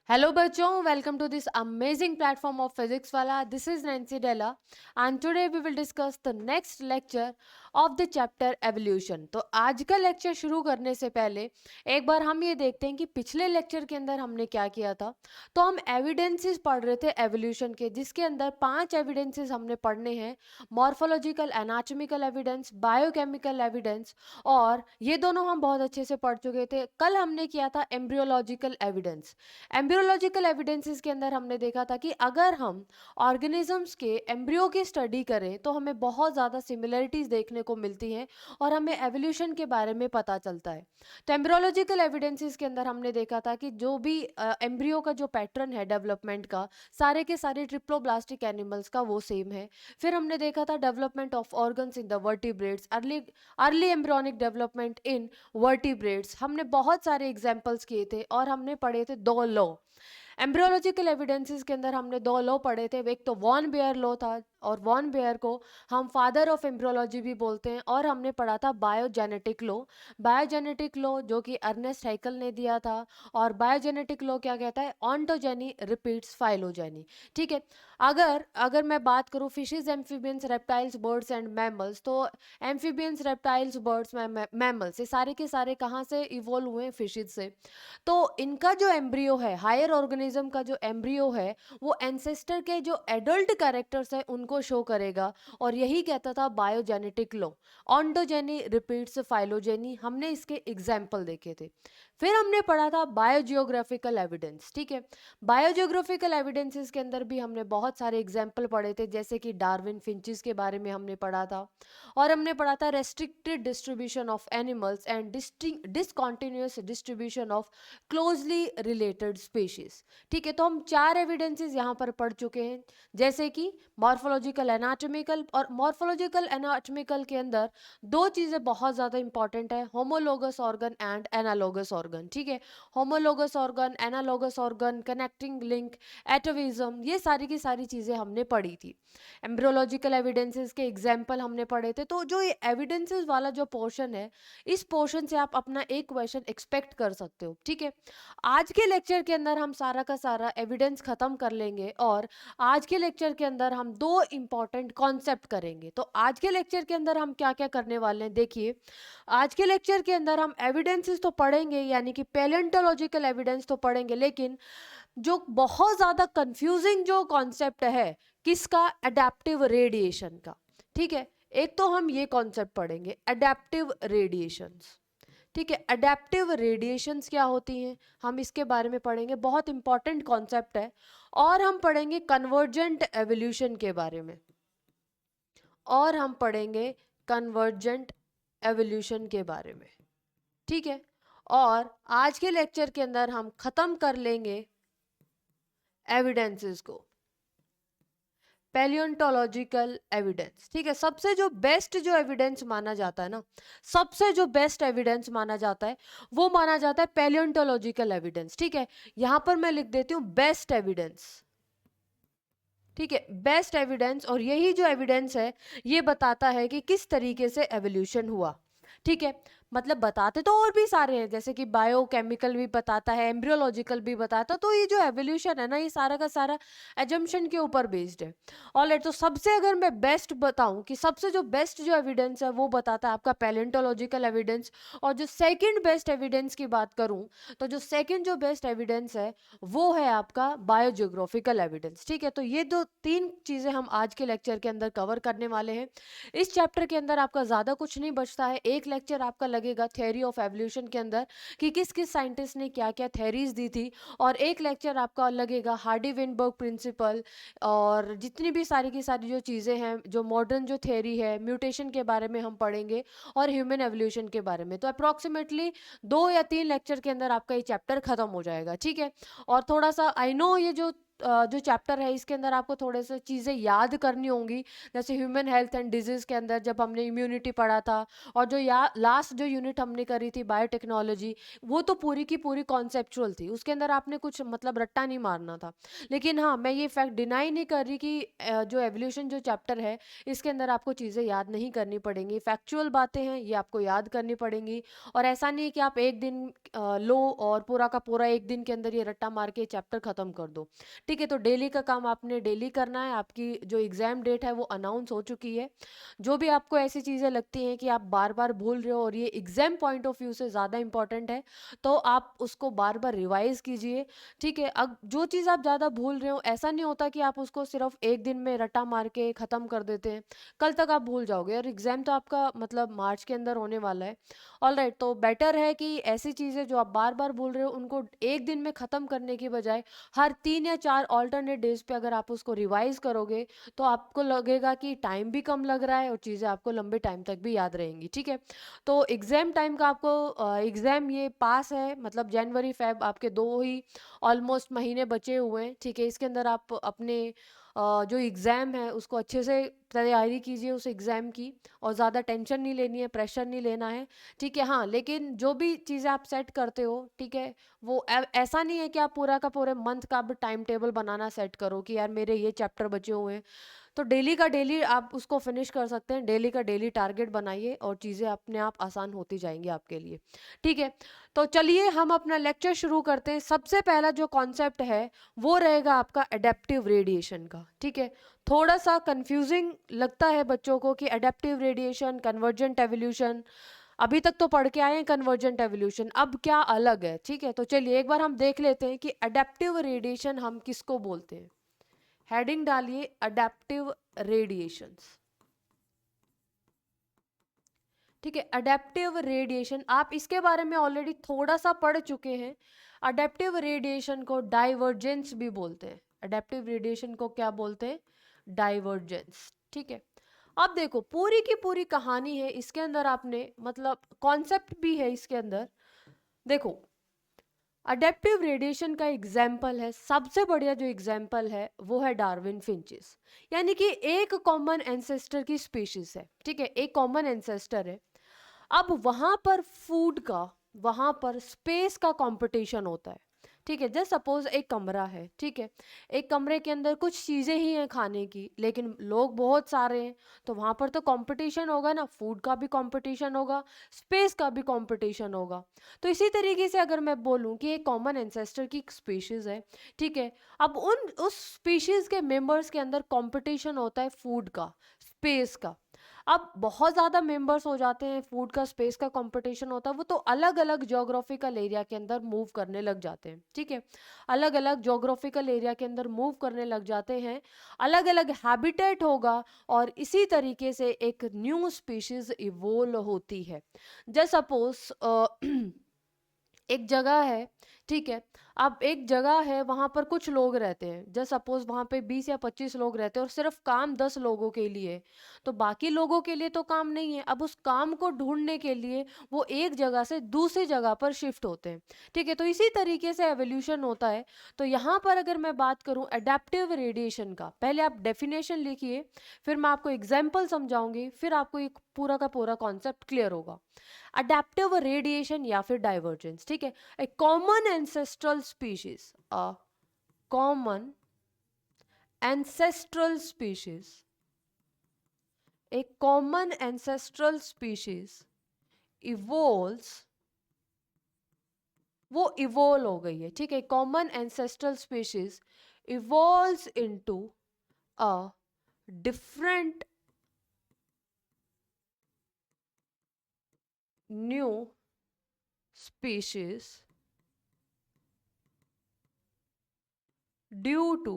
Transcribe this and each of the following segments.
Hello बच्चों, welcome to this amazing platform of Physics Wala. This is Nancy Della and today we will discuss the next lecture of the chapter evolution. तो आज का lecture शुरू करने से पहले एक बार हम ये देखते हैं कि पिछले लेक्चर के अंदर हमने क्या किया था। तो हम एविडेंसेस पढ़ रहे थे एवोल्यूशन के, जिसके अंदर 5 एविडेंसेस हमने पढ़ने हैं। Morphological, anatomical evidence, biochemical evidence, और ये दोनों हम बहुत अच्छे से पढ़ चुके थे। कल हमने किया था एम्ब्रियोलॉजिकल एविडेंस। एम्ब्रियोलॉजिकल एविडेंसेस के अंदर हमने देखा था कि अगर हम ऑर्गेनिजम्स के एम्ब्रियो की स्टडी करें तो हमें बहुत ज़्यादा सिमिलरिटीज देखने को मिलती हैं और हमें एवोल्यूशन के बारे में पता चलता है। तो एम्ब्रियोलॉजिकल एविडेंसेस के अंदर हमने देखा था कि जो भी एम्ब्रियो का जो पैटर्न है डेवलपमेंट का, सारे के सारे ट्रिप्लोब्लास्टिक एनिमल्स का वो सेम है। फिर हमने देखा था development of organs in the vertebrates, early early embryonic development in vertebrates. हमने बहुत सारे एग्जांपल्स किए थे और हमने पढ़े थे 2 लॉ। एम्ब्रियोलॉजिकल एविडेंसेस के अंदर हमने 2 लॉ पढ़े थे। एक तो वॉन बेयर लॉ था, और वॉन बेयर को हम फादर ऑफ एम्ब्रियोलॉजी भी बोलते हैं। और हमने पढ़ा था बायोजेनेटिक लॉ। बायोजेनेटिक लॉ जो कि अर्नेस्ट हैकल ने दिया था। और बायोजेनेटिक लॉ क्या कहता है? Ontogeny repeats phylogeny. ठीक है। अगर अगर मैं बात करूँ fishes, amphibians, reptiles, birds and mammals, तो एम्फीबियंस, रेप्टाइल्स, बर्ड्स, मैमल्स, ये सारे के सारे कहाँ से इवॉल्व हुए? फिशेज से। तो इनका जो एम्ब्रियो है, हायर ऑर्गेनिज्म का जो एम्ब्रियो है, वो एंसेस्टर के जो एडल्ट कैरेक्टर्स है उनको शो करेगा। और यही कहता था biogenetic law. Ontogeny repeats phylogeny, हमने इसके एग्जाम्पल देखे थे। फिर हमने पढ़ा था बायोजियोग्राफिकल एविडेंस। ठीक है। बायोजियोग्राफिकल एविडेंसेस के अंदर भी हमने बहुत सारे एग्जाम्पल पढ़े थे, जैसे कि डार्विन फिंचेस के बारे में हमने पढ़ा था। और हमने पढ़ा था restricted distribution of animals and discontinuous distribution of closely related species. ठीक है। तो हम 4 एविडेंसेस यहाँ पर पढ़ चुके हैं, जैसे कि मॉर्फोलॉजिकल, एनाटॉमिकल। और मॉर्फोलॉजिकल एनाटॉमिकल के अंदर 2 चीज़ें बहुत ज़्यादा इंपॉर्टेंट है, homologous organ and analogous organ. ठीक है। Homologous organ, analogous organ, connecting link, atavism, ये सारी की सारी चीज़ें हमने पढ़ी थी। एम्ब्रियोलॉजिकल एविडेंसेस के एग्जाम्पल हमने पढ़े थे। तो जो ये एविडेंसेस वाला जो पोर्शन है, इस पोर्शन से आप अपना एक क्वेश्चन एक्सपेक्ट कर सकते हो। ठीक है। आज के लेक्चर के अंदर हम सारा का सारा एविडेंस खत्म कर लेंगे और आज के लेक्चर के अंदर हम 2 इंपॉर्टेंट कॉन्सेप्ट करेंगे। तो आज के लेक्चर के अंदर हम क्या क्या करने वाले हैं, देखिए। आज के लेक्चर के अंदर हम एविडेंसेस तो पढ़ेंगे, यानी कि पैलेंटोलॉजिकल एविडेंस तो पढ़ेंगे, लेकिन जो बहुत ज़्यादा कंफ्यूजिंग जो कॉन्सेप्ट है, किसका? अडेप्टिव रेडिएशन का। ठीक है। एक तो हम ये कॉन्सेप्ट पढ़ेंगे, अडेप्टिव रेडिएशंस। ठीक है। अडेप्टिव रेडिएशंस क्या होती हैं, हम इसके बारे में पढ़ेंगे, बहुत इंपॉर्टेंट कॉन्सेप्ट है। और हम पढ़ेंगे कन्वर्जेंट एवोल्यूशन के बारे में। और हम पढ़ेंगे कन्वर्जेंट एवोल्यूशन के बारे में। ठीक है। और आज के लेक्चर के अंदर हम खत्म कर लेंगे एविडेंसेस को, पैलियोंटोलॉजिकल एविडेंस। ठीक है। सबसे जो बेस्ट जो एविडेंस माना जाता है ना, सबसे जो बेस्ट एविडेंस माना जाता है, वो माना जाता है पैलियोंटोलॉजिकल एविडेंस। ठीक है। यहां पर मैं लिख देती हूं बेस्ट एविडेंस। ठीक है। Best evidence. और यही जो एविडेंस है, ये बताता है कि किस तरीके से एवोल्यूशन हुआ। ठीक है। मतलब बताते तो और भी सारे हैं, जैसे कि बायोकेमिकल भी बताता है, एम्ब्रियोलॉजिकल भी बताता है। तो ये जो एवोल्यूशन है ना, ये सारा का सारा एजम्पशन के ऊपर बेस्ड है। ऑलराइट। तो सबसे अगर मैं बेस्ट बताऊं कि सबसे जो बेस्ट जो एविडेंस है, वो बताता है आपका पैलेंटोलॉजिकल एविडेंस। और जो सेकंड बेस्ट एविडेंस की बात करूं, तो जो सेकंड जो बेस्ट एविडेंस है, वो है आपका बायोजियोग्राफिकल एविडेंस। ठीक है। तो ये दो 3 चीजें हम आज के लेक्चर के अंदर कवर करने वाले हैं। इस चैप्टर के अंदर आपका ज्यादा कुछ नहीं बचता है। एक लेक्चर आपका लगेगा थ्योरी ऑफ एवोल्यूशन के अंदर, कि किस किस साइंटिस्ट ने क्या क्या थ्योरीज दी थी। और एक लेक्चर आपका लगेगा हार्डी वेनबर्ग प्रिंसिपल, और जितनी भी सारी की सारी जो चीज़ें हैं, जो मॉडर्न जो थ्योरी है, म्यूटेशन के बारे में हम पढ़ेंगे, और ह्यूमन एवोल्यूशन के बारे में। तो अप्रॉक्सीमेटली 2 या 3 लेक्चर के अंदर आपका ये चैप्टर खत्म हो जाएगा। ठीक है। और थोड़ा सा आई नो ये जो जो चैप्टर है इसके अंदर आपको थोड़े से चीज़ें याद करनी होंगी, जैसे ह्यूमन हेल्थ एंड डिजीज़ के अंदर जब हमने इम्यूनिटी पढ़ा था, और जो लास्ट जो यूनिट हमने करी थी बायोटेक्नोलॉजी, वो तो पूरी की पूरी कॉन्सेप्चुअल थी, उसके अंदर आपने कुछ मतलब रट्टा नहीं मारना था। लेकिन हाँ, मैं ये फैक्ट डिनाई नहीं कर रही कि जो एवोल्यूशन जो चैप्टर है इसके अंदर आपको चीज़ें याद नहीं करनी पड़ेंगी, फैक्चुअल बातें हैं ये आपको याद करनी पड़ेंगी। और ऐसा नहीं है कि आप एक दिन लो और पूरा का पूरा एक दिन के अंदर ये रट्टा मार के चैप्टर ख़त्म कर दो। ठीक है, तो डेली का काम आपने डेली करना है। आपकी जो एग्ज़ाम डेट है वो अनाउंस हो चुकी है। जो भी आपको ऐसी चीज़ें लगती हैं कि आप बार बार भूल रहे हो और ये एग्ज़ाम पॉइंट ऑफ व्यू से ज़्यादा इंपॉर्टेंट है, तो आप उसको बार बार रिवाइज़ कीजिए। ठीक है, अब जो चीज़ आप ज़्यादा भूल रहे हो, ऐसा नहीं होता कि आप उसको सिर्फ एक दिन में रट्टा मार के ख़त्म कर देते हैं, कल तक आप भूल जाओगे, और एग्ज़ाम तो आपका मतलब मार्च के अंदर होने वाला है। ऑलराइट, तो बेटर है कि ऐसी चीज़ें जो आप बार बार भूल रहे हो उनको एक दिन में ख़त्म करने की बजाय हर 3 या 4 अल्टरनेट डेज़ पे अगर आप उसको रिवाइज़ करोगे, तो आपको लगेगा कि टाइम भी कम लग रहा है और चीज़ें आपको लंबे टाइम तक भी याद रहेंगी। ठीक है? तो एग्ज़ाम टाइम का आपको एग्ज़ाम ये पास है, मतलब जनवरी, फ़ेब आपके 2 ही ऑलमोस्ट महीने बचे हुए हैं। ठीक है? इसके अंदर आप अपने जो एग्ज़ाम है उसको अच्छे से तैयारी कीजिए उस एग्ज़ाम की, और ज़्यादा टेंशन नहीं लेनी है, प्रेशर नहीं लेना है। ठीक है? हाँ, लेकिन जो भी चीज़ें आप सेट करते हो, ठीक है? वो ऐसा नहीं है कि आप पूरा का पूरे मंथ का अब टाइम टेबल बनाना सेट करो कि यार मेरे ये चैप्टर बचे हुए हैं। तो डेली का डेली आप उसको फिनिश कर सकते हैं, डेली का डेली टारगेट बनाइए और चीज़ें अपने आप आसान होती जाएंगी आपके लिए। ठीक है, तो चलिए हम अपना लेक्चर शुरू करते हैं। सबसे पहला जो कॉन्सेप्ट है वो रहेगा आपका अडेप्टिव रेडिएशन का। ठीक है, थोड़ा सा कंफ्यूजिंग लगता है बच्चों को कि अडेप्टिव रेडिएशन, कन्वर्जेंट एवोल्यूशन, अभी तक तो पढ़ के आए हैं कन्वर्जेंट एवोल्यूशन, अब क्या अलग है। ठीक है, तो चलिए एक बार हम देख लेते हैं कि अडेप्टिव रेडिएशन हम किसको बोलते हैं। हेडिंग डालिए अडेप्टिव रेडिएशंस। ठीक है, अडेप्टिव रेडिएशन आप इसके बारे में ऑलरेडी थोड़ा सा पढ़ चुके हैं। अडेप्टिव रेडिएशन को डाइवर्जेंस भी बोलते हैं। अडेप्टिव रेडिएशन को क्या बोलते हैं? डाइवर्जेंस। ठीक है, अब देखो पूरी की पूरी कहानी है इसके अंदर, आपने मतलब कॉन्सेप्ट भी है इसके अंदर। देखो, अडेप्टिव रेडिएशन का एग्जाम्पल है, सबसे बढ़िया जो एग्जाम्पल है वो है डार्विन फिंचेस। यानी कि एक कॉमन एंसेस्टर की स्पीशीज है। ठीक है, एक कॉमन एंसेस्टर है। अब वहां पर फूड का, वहां पर स्पेस का कंपटीशन होता है। ठीक है, जस्ट सपोज एक कमरा है। ठीक है, एक कमरे के अंदर कुछ चीज़ें ही हैं खाने की, लेकिन लोग बहुत सारे हैं, तो वहां पर तो कंपटीशन होगा ना, फूड का भी कंपटीशन होगा, स्पेस का भी कंपटीशन होगा। तो इसी तरीके से अगर मैं बोलूं कि एक कॉमन एंसेस्टर की स्पीशीज़ है, ठीक है, अब उस स्पीशीज़ के मेंबर्स के अंदर कंपटीशन होता है फूड का, स्पेस का। अब बहुत ज़्यादा मेंबर्स हो जाते हैं, फूड का, स्पेस का कंपटीशन होता है, वो तो अलग अलग जोग्राफिकल एरिया के अंदर मूव करने लग जाते हैं। ठीक है, अलग अलग जोग्राफिकल एरिया के अंदर मूव करने लग जाते हैं, अलग अलग हैबिटेट होगा, और इसी तरीके से एक न्यू स्पीशीज इवोल्व होती है। जैसे सपोज एक जगह है। ठीक है, अब एक जगह है, वहां पर कुछ लोग रहते हैं, जैसे सपोज वहां पे 20 या 25 लोग रहते हैं और सिर्फ काम 10 लोगों के लिए, तो बाकी लोगों के लिए तो काम नहीं है। अब उस काम को ढूंढने के लिए वो एक जगह से दूसरी जगह पर शिफ्ट होते हैं। ठीक है, तो इसी तरीके से एवोल्यूशन होता है। तो यहाँ पर अगर मैं बात करूँ एडेप्टिव रेडिएशन का, पहले आप डेफिनेशन लिखिए, फिर मैं आपको एग्जाम्पल समझाऊंगी, फिर आपको एक पूरा का पूरा कॉन्सेप्ट क्लियर होगा। अडेप्टिव रेडिएशन या फिर डाइवर्जेंस। ठीक है, a common ancestral species, a common ancestral species, a common ancestral species evolves, वो इवोल्व हो गई है। ठीक है, common ancestral species evolves into a different new species due to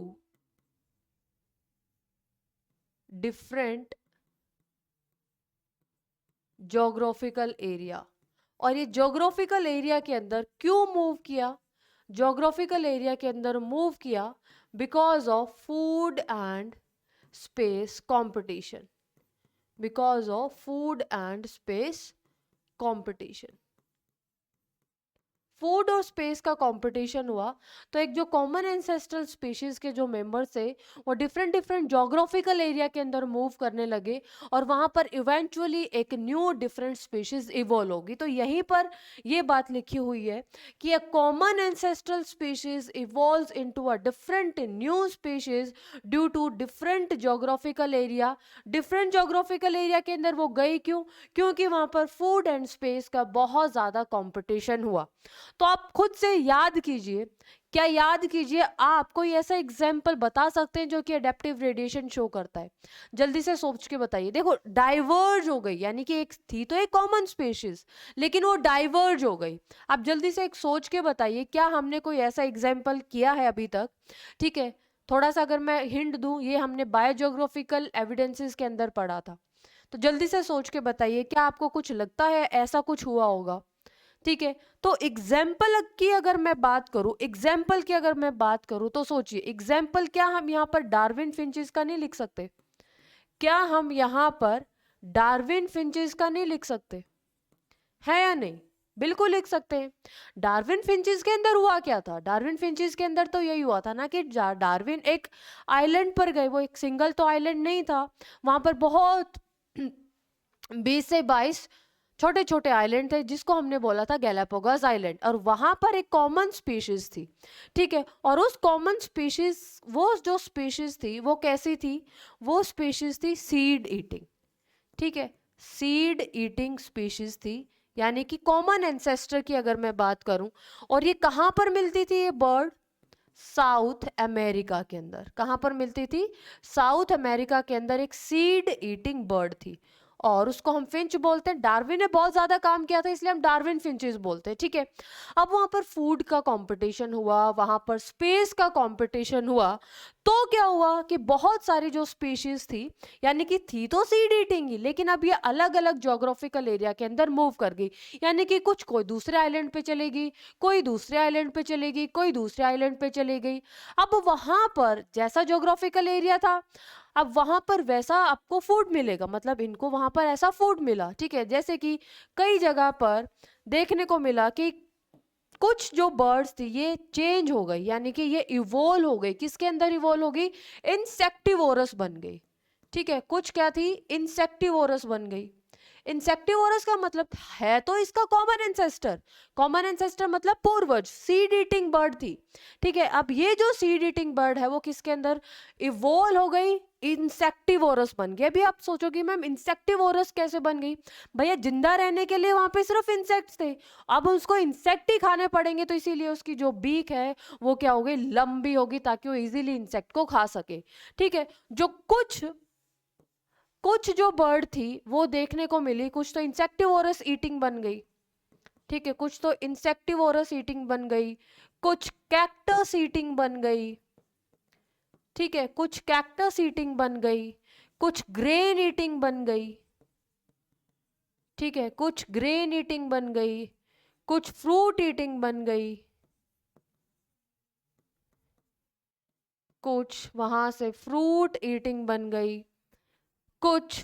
different geographical area. और ये जोग्राफिकल एरिया के अंदर क्यों मूव किया? जोग्राफिकल एरिया के अंदर मूव किया because of food and space competition, because of food and space competition. Food और स्पेस का कंपटीशन हुआ, तो एक जो कॉमन एंसेस्ट्रल स्पीशीज के जो मेंबर्स थे वो डिफरेंट डिफरेंट जोग्राफिकल एरिया के अंदर मूव करने लगे, और वहां पर इवेंचुअली एक न्यू डिफरेंट स्पीशीज इवॉल्व होगी। तो यहीं पर ये बात लिखी हुई है कि a common ancestral species evolves into a different new species due to different geographical area. Different geographical area के अंदर वो गई क्यों? क्योंकि वहां पर फूड एंड स्पेस का बहुत ज्यादा कंपटीशन हुआ। तो आप खुद से याद कीजिए, क्या याद कीजिए, आप कोई ऐसा एग्जाम्पल बता सकते हैं जो कि अडेप्टिव रेडिएशन शो करता है? जल्दी से सोच के बताइए। देखो, डाइवर्ज हो गई, यानी कि एक थी तो एक कॉमन स्पीशीज, लेकिन वो डाइवर्ज हो गई। आप जल्दी से एक सोच के बताइए, क्या हमने कोई ऐसा एग्जाम्पल किया है अभी तक? ठीक है, थोड़ा सा अगर मैं हिंट दूं, ये हमने बायोजियोग्राफिकल एविडेंसेस के अंदर पढ़ा था। तो जल्दी से सोच के बताइए, क्या आपको कुछ लगता है ऐसा कुछ हुआ होगा? ठीक है, तो एग्जाम्पल की अगर मैं बात करूं, एग्जाम्पल की अगर मैं बात करूं, तो सोचिए, एग्जाम्पल क्या हम यहाँ पर डार्विन फिंचेस का नहीं लिख सकते? क्या हम यहाँ पर डार्विन फिंचेस का नहीं लिख सकते? है या नहीं? बिल्कुल लिख सकते हैं। डार्विन फिंचेस के अंदर हुआ क्या था? डार्विन फिंचेस के अंदर तो यही हुआ था ना कि डार्विन एक आइलैंड पर गए। वो एक सिंगल तो आइलैंड नहीं था, वहां पर बहुत 20 से 22 छोटे छोटे आइलैंड थे, जिसको हमने बोला था गैलापागोस आइलैंड, और वहां पर एक कॉमन स्पीशीज थी। ठीक है, और उस कॉमन स्पीशीज, वो जो स्पीशीज थी वो कैसी थी? वो स्पीशीज थी सीड ईटिंग। ठीक है, सीड ईटिंग स्पीशीज थी, यानी कि कॉमन एंसेस्टर की अगर मैं बात करूं। और ये कहां पर मिलती थी ये बर्ड? साउथ अमेरिका के अंदर। कहां पर मिलती थी? साउथ अमेरिका के अंदर एक सीड ईटिंग बर्ड थी, और उसको हम फिंच बोलते हैं। डार्विन ने बहुत ज्यादा काम किया था, इसलिए हम डार्विन फिंचेस बोलते हैं। ठीक है, अब वहां पर फूड का कंपटीशन हुआ, वहां पर स्पेस का कंपटीशन हुआ, तो क्या हुआ कि बहुत सारी जो स्पीशीज थी, यानी कि थी तो सीड ईटिंग ही, लेकिन अब ये अलग अलग जोग्राफिकल एरिया के अंदर मूव कर गई। यानी कि कुछ कोई दूसरे आइलैंड पे चलेगी, कोई दूसरे आइलैंड पे चलेगी, कोई दूसरे आइलैंड पे चली गई। अब वहां पर जैसा जोग्राफिकल एरिया था, अब वहां पर वैसा आपको फूड मिलेगा, मतलब इनको वहां पर ऐसा फूड मिला। ठीक है, जैसे कि कई जगह पर देखने को मिला कि कुछ जो बर्ड्स थी ये चेंज हो गई, यानी कि ये इवोल्व हो गई। किसके अंदर इवोल्व हो गई? इंसेक्टिवोरस बन गई। ठीक है, कुछ क्या थी? इंसेक्टिवोरस बन गई। इंसेक्टिवोरस का मतलब है तो इसका कॉमन एंसेस्टर। कॉमन एंसेस्टर मतलब पूर्वज, सीड ईटिंग बर्ड थी। ठीक है, अब ये जो सीड ईटिंग बर्ड है वो किसके अंदर इवोल्व हो गई? इंसेक्टिवोरस बन गई। अभी आप सोचोगे मैम इंसेक्टिवोरस कैसे बन गई? भैया जिंदा रहने के लिए वहां पे सिर्फ इंसेक्ट्स थे, अब उसको इंसेक्ट ही खाने पड़ेंगे, तो इसीलिए उसकी जो बीक है वो क्या हो गई? लंबी होगी, ताकि वो इजीली इंसेक्ट को खा सके। ठीक है, जो कुछ कुछ जो बर्ड थी वो देखने को मिली, कुछ तो इंसेक्टिवोरस ईटिंग बन गई। ठीक है, कुछ तो इंसेक्टिवोरस ईटिंग बन गई, कुछ कैक्टस ईटिंग बन गई। ठीक है, कुछ कैक्टस ईटिंग बन गई, कुछ ग्रेन ईटिंग बन गई। ठीक है, कुछ ग्रेन ईटिंग बन गई, कुछ फ्रूट ईटिंग बन गई, कुछ वहां से फ्रूट ईटिंग बन गई, कुछ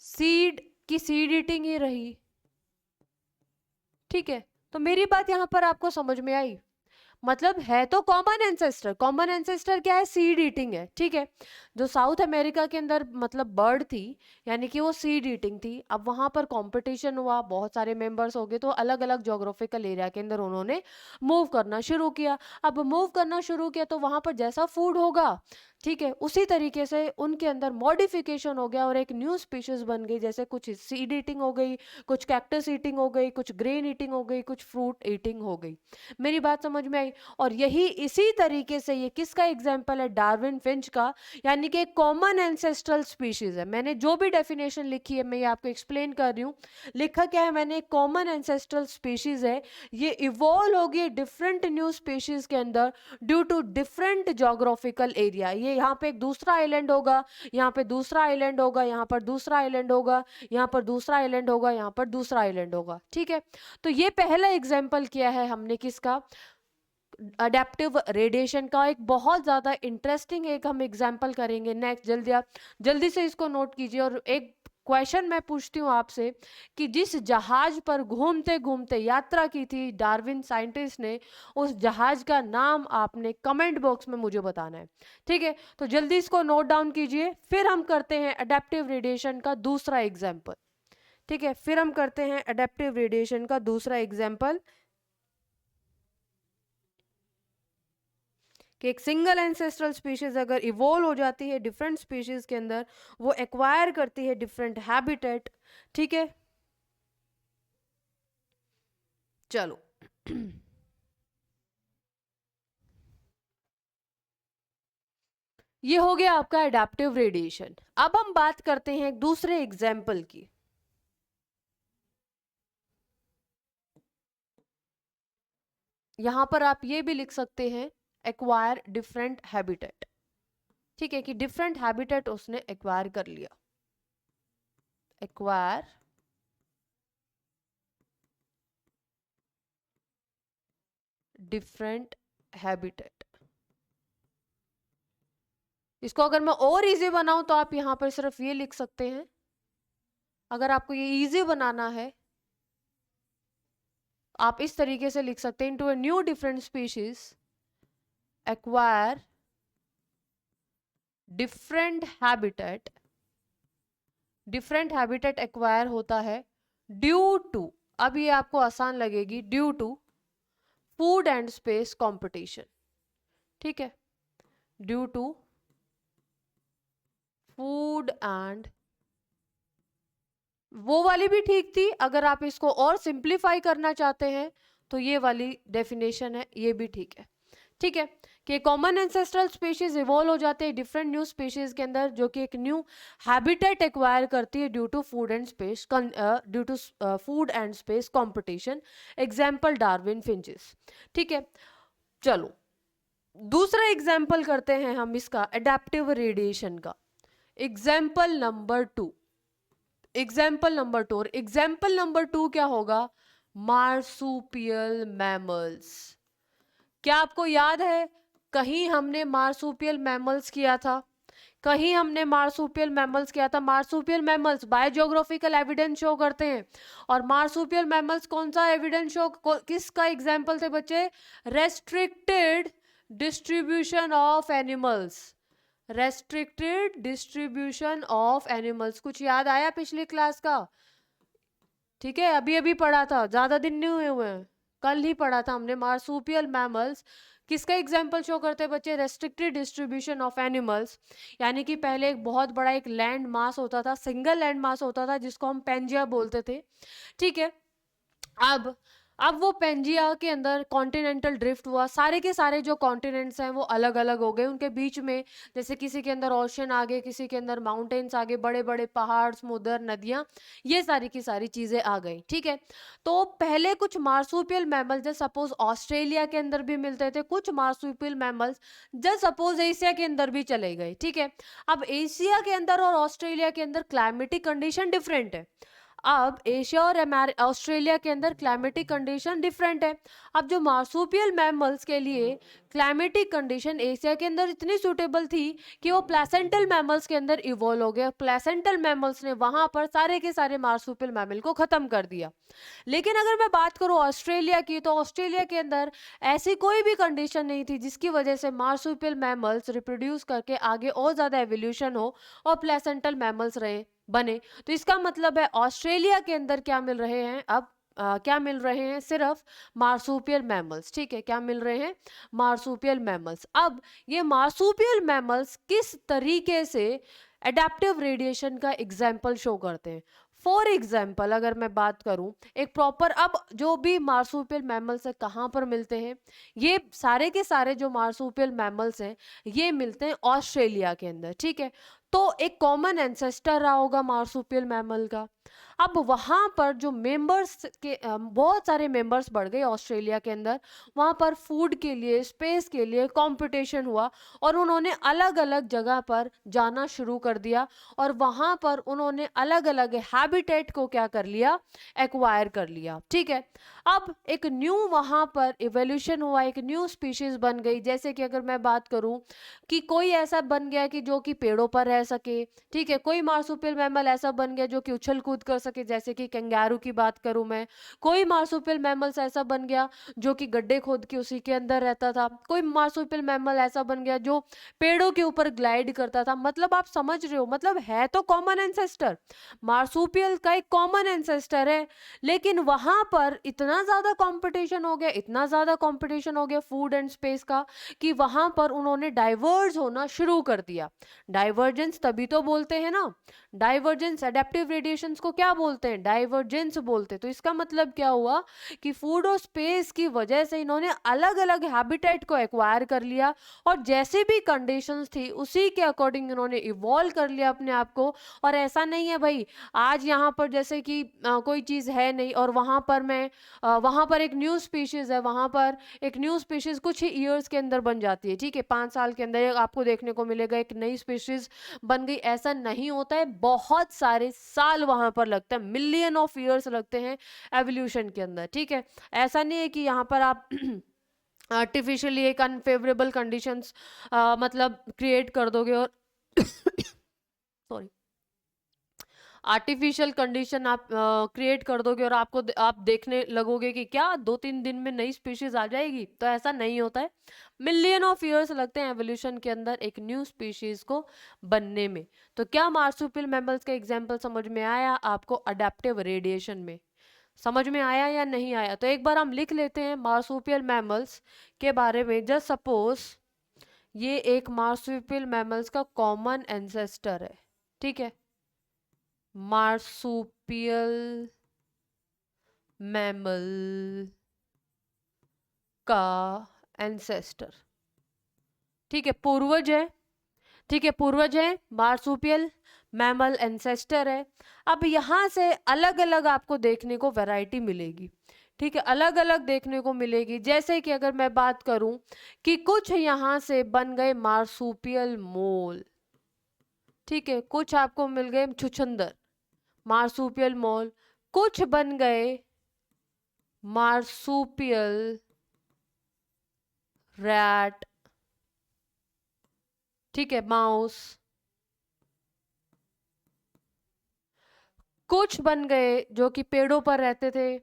सीड की सीड ईटिंग ही रही। ठीक है, तो मेरी बात यहां पर आपको समझ में आई? मतलब है तो कॉमन एंसेस्टर। कॉमन एंसेस्टर क्या है? सीड ईटिंग है। ठीक है, जो साउथ अमेरिका के अंदर मतलब बर्ड थी, यानी कि वो सीड ईटिंग थी। अब वहां पर कंपटीशन हुआ, बहुत सारे मेंबर्स हो गए, तो अलग अलग जोग्राफिकल एरिया के अंदर उन्होंने मूव करना शुरू किया। अब मूव करना शुरू किया तो वहां पर जैसा फूड होगा, ठीक है, उसी तरीके से उनके अंदर मॉडिफिकेशन हो गया और एक न्यू स्पीशीज बन गई। जैसे कुछ सीड ईटिंग हो गई, कुछ कैक्टस ईटिंग हो गई, कुछ ग्रेन ईटिंग हो गई, कुछ फ्रूट ईटिंग हो गई। मेरी बात समझ में आई? और यही इसी तरीके से ये किसका एग्जाम्पल है? डार्विन फिंच का, यानी कि कॉमन एंसेस्ट्रल स्पीशीज है। मैंने जो भी डेफिनेशन लिखी है मैं ये आपको एक्सप्लेन कर रही हूँ। लिखा क्या है मैंने? कॉमन एंसेस्ट्रल स्पीशीज है, ये इवॉल्व होगी डिफरेंट न्यू स्पीशीज के अंदर due to different geographical area. ये यहाँ पे एक दूसरा आइलैंड होगा, यहाँ पे दूसरा आइलैंड होगा, यहाँ पर दूसरा आइलैंड होगा, यहाँ पर दूसरा आइलैंड होगा, यहाँ पर दूसरा आइलैंड होगा। ठीक है, तो ये पहला एग्जाम्पल किया है हमने किसका? अडेप्टिव रेडिएशन का। एक बहुत ज़्यादा इंटरेस्टिंग एक हम एग्जाम्पल करेंगे नेक्स्ट। जल्दी आप जल्दी से इसको नोट कीजिए और एक क्वेश्चन मैं पूछती हूँ आपसे कि जिस जहाज पर घूमते घूमते यात्रा की थी डार्विन साइंटिस्ट ने, उस जहाज का नाम आपने कमेंट बॉक्स में मुझे बताना है। ठीक है, तो जल्दी इसको नोट डाउन कीजिए, फिर हम करते हैं अडेप्टिव रेडिएशन का दूसरा एग्जाम्पल। ठीक है, फिर हम करते हैं अडेप्टिव रेडिएशन का दूसरा एग्जाम्पल कि एक सिंगल एंसेस्ट्रल स्पीशीज अगर इवॉल्व हो जाती है डिफरेंट स्पीशीज के अंदर, वो एक्वायर करती है डिफरेंट हैबिटेट। ठीक है, चलो ये हो गया आपका एडेप्टिव रेडिएशन। अब हम बात करते हैं एक दूसरे एग्जाम्पल की। यहां पर आप ये भी लिख सकते हैं एक्वायर डिफरेंट हैबिटेट। ठीक है, कि डिफरेंट हैबिटेट उसने एक्वायर कर लिया। Acquire different habitat. इसको अगर मैं और इजी बनाऊं तो आप यहां पर सिर्फ ये लिख सकते हैं, अगर आपको ये इजी बनाना है आप इस तरीके से लिख सकते हैं, into a new different species acquire different habitat. Different habitat acquire होता है ड्यू टू, अब ये आपको आसान लगेगी, due to food and space competition. ठीक है, ड्यू टू फूड एंड, वो वाली भी ठीक थी, अगर आप इसको और सिंप्लीफाई करना चाहते हैं तो ये वाली डेफिनेशन है, ये भी ठीक है। ठीक है, कि कॉमन एंसेस्ट्रल स्पीशीज इवॉल्व हो जाते हैं डिफरेंट न्यू स्पीशीज के अंदर, जो कि एक न्यू हैबिटेट एक्वायर करती है due to food and space, due to food and space competition. Example Darwin finches. ठीक है, चलो दूसरा एग्जाम्पल करते हैं हम इसका एडेप्टिव रेडिएशन का। एग्जाम्पल नंबर 2, एग्जाम्पल नंबर 2, और एग्जाम्पल नंबर 2 क्या होगा? Marsupial mammals. क्या आपको याद है कहीं हमने मार्सुपियल मैमल्स किया था? कहीं हमने मार्सुपियल मैमल्स किया था। Marsupial mammals biogeographical evidence show करते हैं, और मार्सुपियल मैमल्स कौन सा एविडेंस शो, किसका एग्जाम्पल थे बच्चे? Restricted distribution of animals. Restricted distribution of animals, कुछ याद आया पिछली क्लास का? ठीक है, अभी अभी पढ़ा था, ज्यादा दिन नहीं हुए हुए हैं, कल ही पढ़ा था हमने। मार्सुपियल मैमल्स किसका एग्जाम्पल शो करते हैं बच्चे? Restricted distribution of animals. यानी कि पहले एक बहुत बड़ा एक लैंड मास होता था, सिंगल लैंड मास होता था, जिसको हम पेंजिया बोलते थे। ठीक है, अब वो पेंजिया के अंदर कॉन्टिनेंटल ड्रिफ्ट हुआ, सारे के सारे जो कॉन्टिनेंट्स हैं वो अलग अलग हो गए, उनके बीच में जैसे किसी के अंदर ओशन आ गए, किसी के अंदर माउंटेन्स आ गए, बड़े बड़े पहाड़, समुद्र, नदियां, ये सारी की सारी चीजें आ गई। ठीक है, तो पहले कुछ मार्सुपियल मैमल्स जैसे सपोज ऑस्ट्रेलिया के अंदर भी मिलते थे, कुछ मार्सुपियल मैमल्स जैसे सपोज एशिया के अंदर भी चले गए। ठीक है, अब एशिया के अंदर और ऑस्ट्रेलिया के अंदर क्लाइमेटिक कंडीशन डिफरेंट है। अब एशिया और ऑस्ट्रेलिया के अंदर क्लाइमेटिक कंडीशन डिफरेंट है। अब जो मार्सुपियल मैमल्स के लिए क्लाइमेटिक कंडीशन एशिया के अंदर इतनी सूटेबल थी कि वो प्लेसेंटल मैमल्स के अंदर इवॉल्व हो गए। प्लेसेंटल मैमल्स ने वहां पर सारे के सारे मार्सुपियल मैमल को खत्म कर दिया। लेकिन अगर मैं बात करूं ऑस्ट्रेलिया की, तो ऑस्ट्रेलिया के अंदर ऐसी कोई भी कंडीशन नहीं थी जिसकी वजह से मार्सुपियल मैमल्स रिप्रोड्यूस करके आगे और ज्यादा एवोल्यूशन हो और प्लेसेंटल मैमल्स रहे बने। तो इसका मतलब है ऑस्ट्रेलिया के अंदर क्या मिल रहे हैं अब? क्या मिल रहे हैं? सिर्फ मार्सुपियल मैमल्स। ठीक है, क्या मिल रहे हैं? Marsupial mammals. अब ये मार्सुपियल मैमल्स किस तरीके से एडेप्टिव रेडिएशन का एग्जाम्पल शो करते हैं? फॉर एग्जाम्पल अगर मैं बात करूं एक प्रॉपर, अब जो भी मार्सुपियल मैमल्स है कहाँ पर मिलते हैं? ये सारे के सारे जो मार्सुपियल मैमल्स हैं ये मिलते हैं ऑस्ट्रेलिया के अंदर। ठीक है, तो एक कॉमन एंसेस्टर रहा होगा मार्सुपियल मैमल का, अब वहाँ पर जो मेंबर्स के बहुत सारे मेंबर्स बढ़ गए ऑस्ट्रेलिया के अंदर। वहाँ पर फूड के लिए, स्पेस के लिए कंपटीशन हुआ और उन्होंने अलग अलग जगह पर जाना शुरू कर दिया और वहाँ पर उन्होंने अलग अलग हैबिटेट को क्या कर लिया, एक्वायर कर लिया। ठीक है, अब एक न्यू वहाँ पर इवोल्यूशन हुआ, एक न्यू स्पीशीज बन गई। जैसे कि अगर मैं बात करूँ कि कोई ऐसा बन गया कि जो कि पेड़ों पर रह सके। ठीक है, कोई मार्सुपियल मैमल ऐसा बन गया जो कि उछल कूद कर सके, जैसे कि कैंगारू की बात करूं मैं। कोई मार्सुपियल मैमल्स ऐसा बन गया जो कि गड्ढे खोद के उसी के अंदर रहता था। कोई मार्सुपियल मैमल ऐसा बन गया जो पेड़ों के ऊपर ग्लाइड करता था। मतलब आप समझ रहे हो, मतलब है तो कॉमन एंसेस्टर, मार्सुपियल का एक कॉमन एंसेस्टर है। लेकिन वहां पर इतना ज्यादा कंपटीशन हो गया, इतना ज्यादा कंपटीशन हो गया फूड एंड स्पेस का, कि वहां पर उन्होंने डाइवर्ज होना शुरू कर दिया। डाइवर्जेंस तभी तो बोलते हैं ना, डाइवर्जेंस, एडेप्टिव रेडिएशंस को क्या बोलते हैं, डाइवर्जेंस बोलते हैं। तो इसका मतलब क्या हुआ कि फूड और स्पेस की वजह से इन्होंने अलग अलग हैबिटेट को एक्वायर कर लिया और जैसी भी कंडीशंस थी उसी के अकॉर्डिंग इन्होंने इवॉल्व कर लिया अपने आप को। और ऐसा नहीं है भाई, आज यहाँ पर जैसे कि कोई चीज़ है नहीं और वहाँ पर मैं वहाँ पर एक न्यू स्पीशीज है, वहाँ पर एक न्यू स्पीशीज कुछ ही ईयर्स के अंदर बन जाती है। ठीक है, 5 साल के अंदर आपको देखने को मिलेगा एक नई स्पीशीज बन गई, ऐसा नहीं होता है। बहुत सारे साल वहां पर लगता है, मिलियन ऑफ ईयर्स लगते हैं एवोल्यूशन के अंदर। ठीक है, ऐसा नहीं है कि यहाँ पर आप आर्टिफिशियली एक अनफेवरेबल कंडीशंस मतलब क्रिएट कर दोगे और सॉरी, आर्टिफिशियल कंडीशन आप क्रिएट कर दोगे और आप देखने लगोगे कि क्या 2-3 दिन में नई स्पीशीज आ जाएगी। तो ऐसा नहीं होता है, मिलियन ऑफ ईयर्स लगते हैं एवोल्यूशन के अंदर एक न्यू स्पीशीज को बनने में। तो क्या मार्सुपियल मैमल्स का एग्जांपल समझ में आया आपको अडेप्टिव रेडिएशन में? समझ में आया या नहीं आया? तो एक बार हम लिख लेते हैं मार्सुपियल मैमल्स के बारे में। जस्ट सपोज ये एक मार्सुपियल मैमल्स का कॉमन एंसेस्टर है। ठीक है, मार्सुपियल मैमल का एंसेस्टर। ठीक है, पूर्वज है। ठीक है, पूर्वज है, मार्सुपियल मैमल एंसेस्टर है। अब यहाँ से अलग अलग आपको देखने को वैरायटी मिलेगी। ठीक है, अलग अलग देखने को मिलेगी। जैसे कि अगर मैं बात करूं कि कुछ यहाँ से बन गए मार्सुपियल मोल। ठीक है, कुछ आपको मिल गए छुछंदर, मार्सुपियल मोल। कुछ बन गए मार्सुपियल रैट। ठीक है, माउस। कुछ बन गए जो कि पेड़ों पर रहते थे।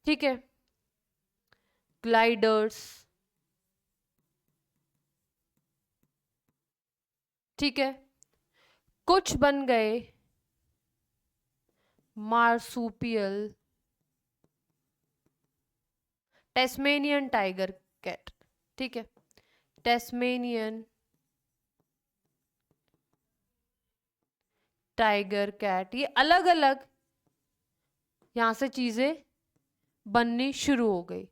ठीक है, ग्लाइडर्स। ठीक है, कुछ बन गए मार्सुपियल टेस्मेनियन टाइगर कैट। ठीक है, टेस्मेनियन टाइगर कैट। ये अलग अलग यहां से चीजें बननी शुरू हो गई।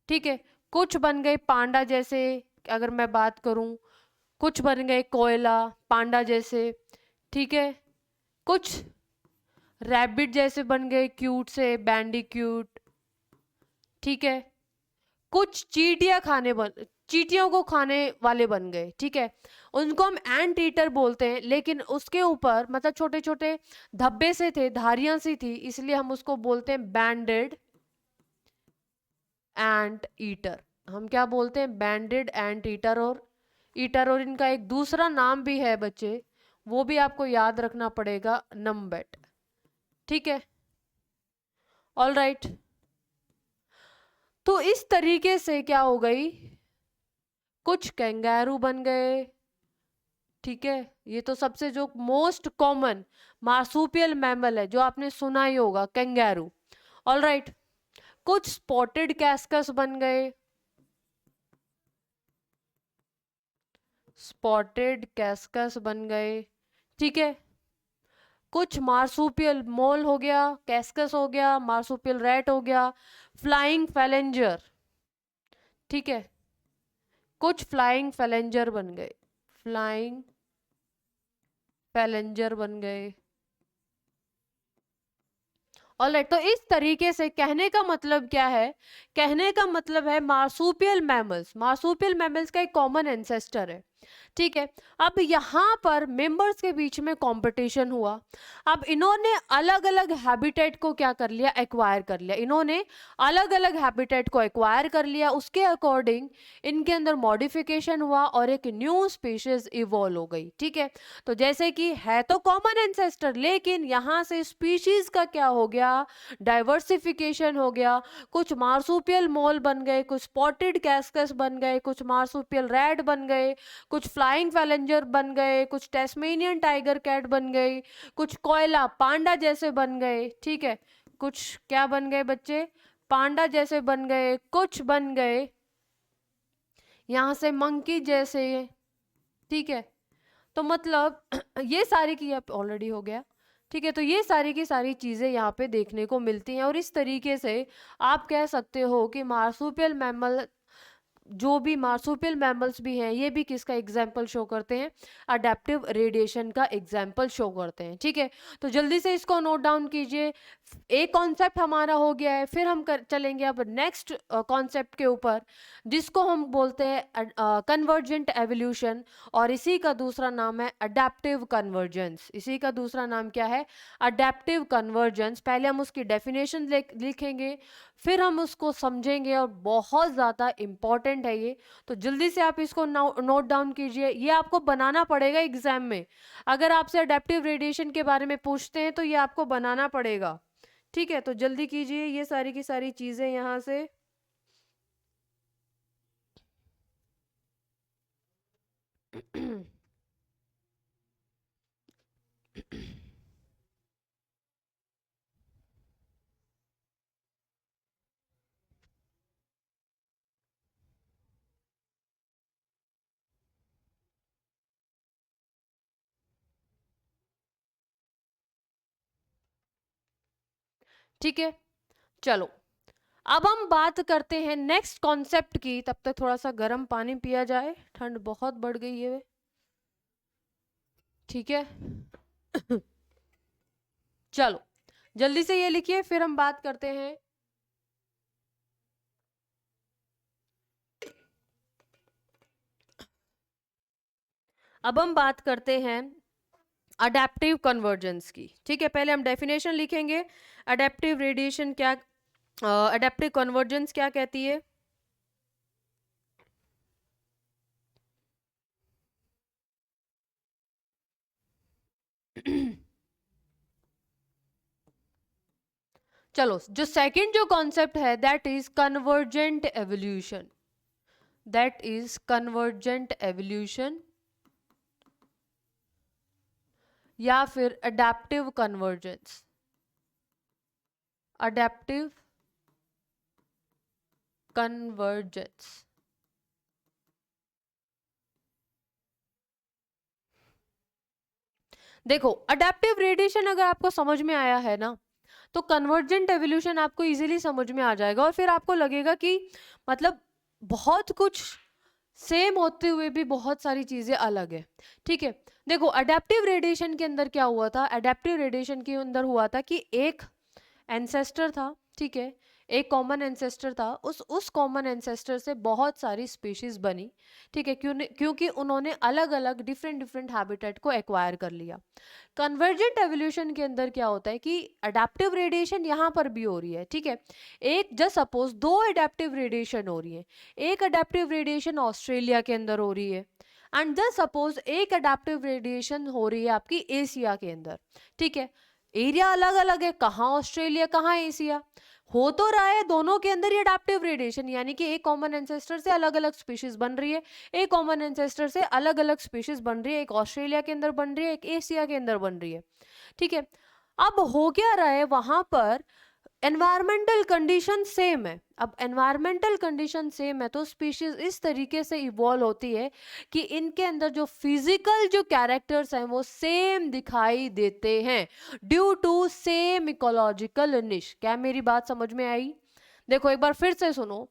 ठीक है, कुछ बन गए पांडा जैसे, अगर मैं बात करूं, कुछ बन गए कोयला पांडा जैसे। ठीक है, कुछ रैबिट जैसे बन गए, क्यूट से बैंडिक्यूट। ठीक है, कुछ चींटियों को खाने वाले बन गए। ठीक है, उनको हम एंट ईटर बोलते हैं, लेकिन उसके ऊपर मतलब छोटे छोटे धब्बे से थे, धारियां सी थी, इसलिए हम उसको बोलते हैं बैंडेड एंट ईटर। हम क्या बोलते हैं, बैंडेड एंट ईटर और ईटर। और इनका एक दूसरा नाम भी है बच्चे, वो भी आपको याद रखना पड़ेगा, नम्बेट। ठीक है, ऑल राइट। तो इस तरीके से क्या हो गई, कुछ कैंगारू बन गए। ठीक है, ये तो सबसे जो मोस्ट कॉमन मार्सुपियल मैमल है जो आपने सुना ही होगा, कैंगारू। ऑल राइट, कुछ स्पॉटेड कैस्कस बन गए, स्पॉटेड कैस्कस बन गए। ठीक है, कुछ मार्सुपियल मोल हो गया, कैस्कस हो गया, मार्सुपियल रैट हो गया, फ्लाइंग फैलेंजर। ठीक है, कुछ फ्लाइंग फैलेंजर बन गए, फ्लाइंग फैलेंजर बन गए। ऑलराइट, तो इस तरीके से कहने का मतलब क्या है? कहने का मतलब है मार्सूपियल मैमल्स का एक कॉमन एंसेस्टर है, ठीक है। अब यहाँ पर मेंबर्स के बीच में कंपटीशन हुआ। अब इन्होंने अलग अलग हैबिटेट को क्या कर लिया? एक्वायर कर लिया। इन्होंने अलग अलग हैबिटेट को एक्वायर कर लिया, उसके अकॉर्डिंग इनके अंदर मॉडिफिकेशन हुआ और एक न्यू स्पीशीज इवॉल्व हो गई, ठीक है। तो जैसे कि है तो कॉमन एंसेस्टर, लेकिन यहाँ से स्पीशीज का क्या हो गया? डाइवर्सिफिकेशन हो गया। कुछ मार्सूपियल मोल बन गए, कुछ स्पॉटेड कैस्कस बन गए, कुछ मार्सूपियल रैट बन गए, कुछ फ्लाइंग फैलेंजर बन गए, कुछ टेस्मेनियन टाइगर कैट बन गई, कुछ कोयला पांडा जैसे बन गए, ठीक है। कुछ क्या बन गए बच्चे? पांडा जैसे बन गए, कुछ बन गए यहां से मंकी जैसे, ठीक है। तो मतलब ये सारी की ऑलरेडी हो गया, ठीक है। तो ये सारी की सारी चीजें यहाँ पे देखने को मिलती हैं और इस तरीके से आप कह सकते हो कि मार्सूपियल मैमल, जो भी मार्सूपियल मैमल्स भी हैं, ये भी किसका एग्जाम्पल शो करते हैं? अडेप्टिव रेडिएशन का एग्जाम्पल शो करते हैं, ठीक है। तो जल्दी से इसको नोट डाउन कीजिए। एक कॉन्सेप्ट हमारा हो गया है, फिर हम चलेंगे अब नेक्स्ट कॉन्सेप्ट के ऊपर, जिसको हम बोलते हैं कन्वर्जेंट एवोल्यूशन, और इसी का दूसरा नाम है अडेप्टिव कन्वर्जेंस। इसी का दूसरा नाम क्या है? Adaptive convergence. पहले हम उसकी डेफिनेशन लिखेंगे, फिर हम उसको समझेंगे, और बहुत ज़्यादा इम्पॉर्टेंट है ये। तो जल्दी से आप इसको नोट डाउन कीजिए, ये आपको बनाना पड़ेगा एग्जाम में। अगर आपसे अडेप्टिव रेडिएशन के बारे में पूछते हैं तो ये आपको बनाना पड़ेगा, ठीक है। तो जल्दी कीजिए ये सारी की सारी चीज़ें यहाँ से। ठीक है, चलो अब हम बात करते हैं नेक्स्ट कॉन्सेप्ट की। तब तक थोड़ा सा गर्म पानी पिया जाए, ठंड बहुत बढ़ गई है, ठीक है। चलो जल्दी से ये लिखिए, फिर हम बात करते हैं। अब हम बात करते हैं अडेप्टिव कन्वर्जेंस की, ठीक है। पहले हम डेफिनेशन लिखेंगे। अडेप्टिव रेडिएशन क्या, अडेप्टिव कन्वर्जेंस क्या कहती है? चलो, जो सेकंड जो कॉन्सेप्ट है that is convergent evolution. That is convergent evolution या फिर अडेप्टिव कन्वर्जेंस। Adaptive convergence. देखो, अडेप्टिव रेडिएशन अगर आपको समझ में आया है ना, तो कन्वर्जेंट एवोल्यूशन आपको इजीली समझ में आ जाएगा, और फिर आपको लगेगा कि मतलब बहुत कुछ सेम होते हुए भी बहुत सारी चीजें अलग है, ठीक है। देखो, अडेप्टिव रेडिएशन के अंदर क्या हुआ था? अडेप्टिव रेडिएशन के अंदर हुआ था कि एक एंसेस्टर था, ठीक है। एक कॉमन एंसेस्टर था, उस कॉमन एंसेस्टर से बहुत सारी स्पीशीज बनी, ठीक है। क्योंकि उन्होंने अलग अलग डिफरेंट डिफरेंट हैबिटेट को एक्वायर कर लिया। कन्वर्जेंट एवोल्यूशन के अंदर क्या होता है कि अडेप्टिव रेडिएशन यहाँ पर भी हो रही है, ठीक है। एक जस्ट सपोज दो अडेप्टिव रेडिएशन हो रही है। एक अडेप्टिव रेडिएशन ऑस्ट्रेलिया के अंदर हो रही है, एंड जस्ट सपोज एक अडेप्टिव रेडिएशन हो रही है आपकी एशिया के अंदर, ठीक है। एरिया अलग अलग है, कहाँ ऑस्ट्रेलिया कहाँ एशिया, हो तो रहा है दोनों के अंदर ही अडेप्टिव रेडिएशन, यानी कि एक कॉमन एंसेस्टर से अलग अलग स्पीशीज बन रही है, एक कॉमन एंसेस्टर से अलग अलग स्पीशीज बन रही है, एक ऑस्ट्रेलिया के अंदर बन रही है, एक एशिया के अंदर बन रही है, ठीक है। अब हो क्या रहा है वहां पर? एनवायरमेंटल कंडीशन सेम है। अब एनवायरमेंटल कंडीशन सेम है तो स्पीशीज इस तरीके से इवॉल्व होती है कि इनके अंदर जो फिजिकल जो कैरेक्टर्स हैं वो सेम दिखाई देते हैं, ड्यू टू सेम इकोलॉजिकल निश। क्या मेरी बात समझ में आई? देखो एक बार फिर से सुनो।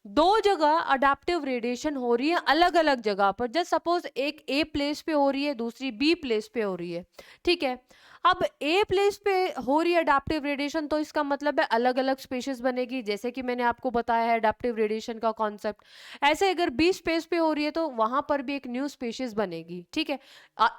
दो जगह अडेप्टिव रेडिएशन हो रही है अलग अलग जगह पर, जस्ट सपोज एक ए प्लेस पे हो रही है, दूसरी बी प्लेस पे हो रही है, ठीक है। अब ए प्लेस पे हो रही है अडेप्टिव रेडिएशन, तो इसका मतलब है अलग अलग स्पेशीज बनेगी, जैसे कि मैंने आपको बताया है अडेप्टिव रेडिएशन का कॉन्सेप्ट। ऐसे अगर बी स्पेस पे हो रही है तो वहां पर भी एक न्यू स्पेशीज बनेगी, ठीक है।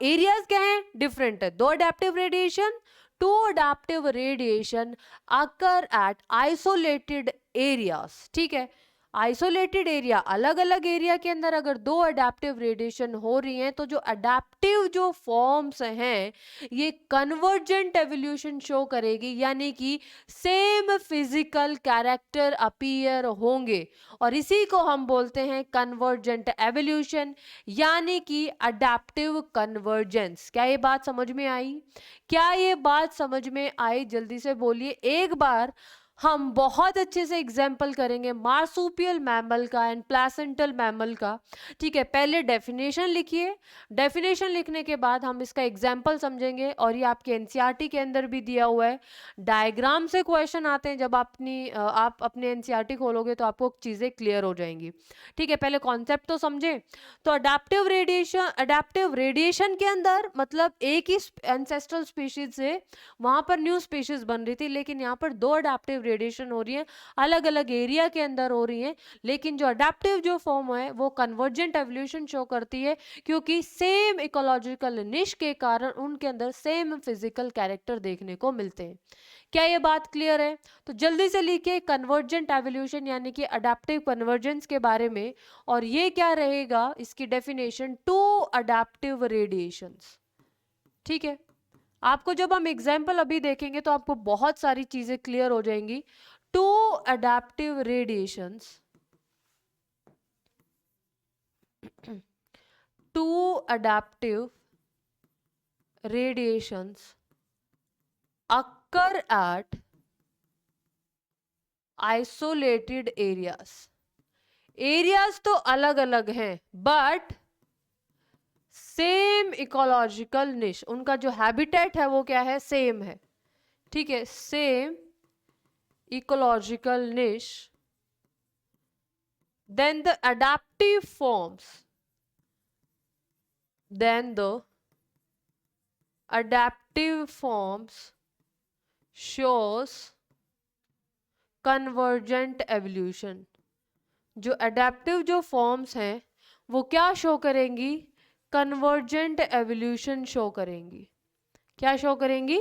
एरियाज क्या है, डिफरेंट है। दो adaptive radiation, two adaptive radiation occur at isolated areas, ठीक है। आइसोलेटेड एरिया, अलग अलग एरिया के अंदर अगर दो अडेप्टिव रेडिएशन हो रही हैं तो जो अडेप्टिव जो फॉर्म्स हैं ये कन्वर्जेंट एवोल्यूशन शो करेगी, यानी कि सेम फिजिकल कैरेक्टर अपीयर होंगे, और इसी को हम बोलते हैं कन्वर्जेंट एवोल्यूशन, यानी कि अडेप्टिव कन्वर्जेंस। क्या ये बात समझ में आई? क्या ये बात समझ में आई? जल्दी से बोलिए एक बार। हम बहुत अच्छे से एग्जाम्पल करेंगे मार्सूपियल मैमल का एंड प्लेसेंटल मैमल का, ठीक है। पहले डेफिनेशन लिखिए, डेफिनेशन लिखने के बाद हम इसका एग्जाम्पल समझेंगे, और ये आपके एनसीईआरटी के अंदर भी दिया हुआ है। डायग्राम से क्वेश्चन आते हैं, जब आप अपने एनसीईआरटी खोलोगे तो आपको चीज़ें क्लियर हो जाएंगी, ठीक है। पहले कॉन्सेप्ट तो समझे। तो अडेप्टिव रेडिएशन के अंदर मतलब एक ही एंसेस्ट्रल स्पीशीज से वहां पर न्यू स्पीशीज बन रही थी, लेकिन यहाँ पर दो अडेप्टिव रेडिएशन हो रही है, अलग अलग एरिया के अंदर हो रही है, लेकिन जो अडेप्टिव जो फॉर्म है वो कन्वर्जेंट एवोल्यूशन शो करती है, क्योंकि सेम इकोलॉजिकल निश के कारण उनके अंदर सेम फिजिकल कैरेक्टर देखने को मिलते हैं। क्या ये बात क्लियर है? तो जल्दी से लिखिए कन्वर्जेंट एवोल्यूशन यानी कि अडेप्टिव कन्वर्जेंस के बारे में, और ये क्या रहेगा इसकी डेफिनेशन, टू अडेप्टिव रेडिएशंस, ठीक है। आपको जब हम एग्जाम्पल अभी देखेंगे तो आपको बहुत सारी चीजें क्लियर हो जाएंगी। Two adaptive radiations, two adaptive radiations occur at isolated areas। Areas तो अलग अलग हैं बट सेम इकोलॉजिकल निश, उनका जो हैबिटेट है वो क्या है, सेम है, ठीक है। Same ecological niche, then the adaptive forms, then the adaptive forms shows convergent evolution। जो अडेप्टिव जो फॉर्म्स हैं वो क्या शो करेंगी, कन्वर्जेंट एवोल्यूशन शो करेंगी। क्या शो करेंगी,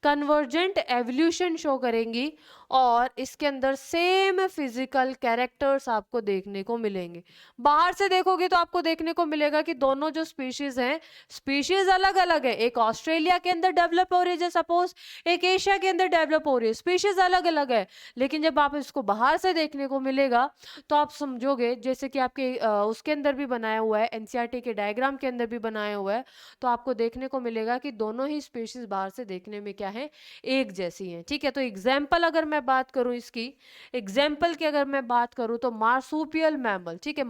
कन्वर्जेंट एवोल्यूशन शो करेंगी, और इसके अंदर सेम फिजिकल कैरेक्टर्स आपको देखने को मिलेंगे। बाहर से देखोगे तो आपको देखने को मिलेगा कि दोनों जो स्पीशीज हैं, स्पीशीज अलग अलग है, एक ऑस्ट्रेलिया के अंदर डेवलप हो रही है सपोज, एक एशिया के अंदर डेवलप हो रही है, स्पीशीज अलग अलग है, लेकिन जब आप इसको बाहर से देखने को मिलेगा तो आप समझोगे, जैसे कि आपके उसके अंदर भी बनाया हुआ है, एनसीईआरटी के डायग्राम के अंदर भी बनाया हुआ है, तो आपको देखने को मिलेगा कि दोनों ही स्पीशीज बाहर से देखने में क्या है, एक जैसी हैं, ठीक है। तो एग्जाम्पल अगर मैं बात करूं इसकी, एग्जाम्पल की अगर मैं बात करूं तो मार्सूपियल मैमल, ठीक है।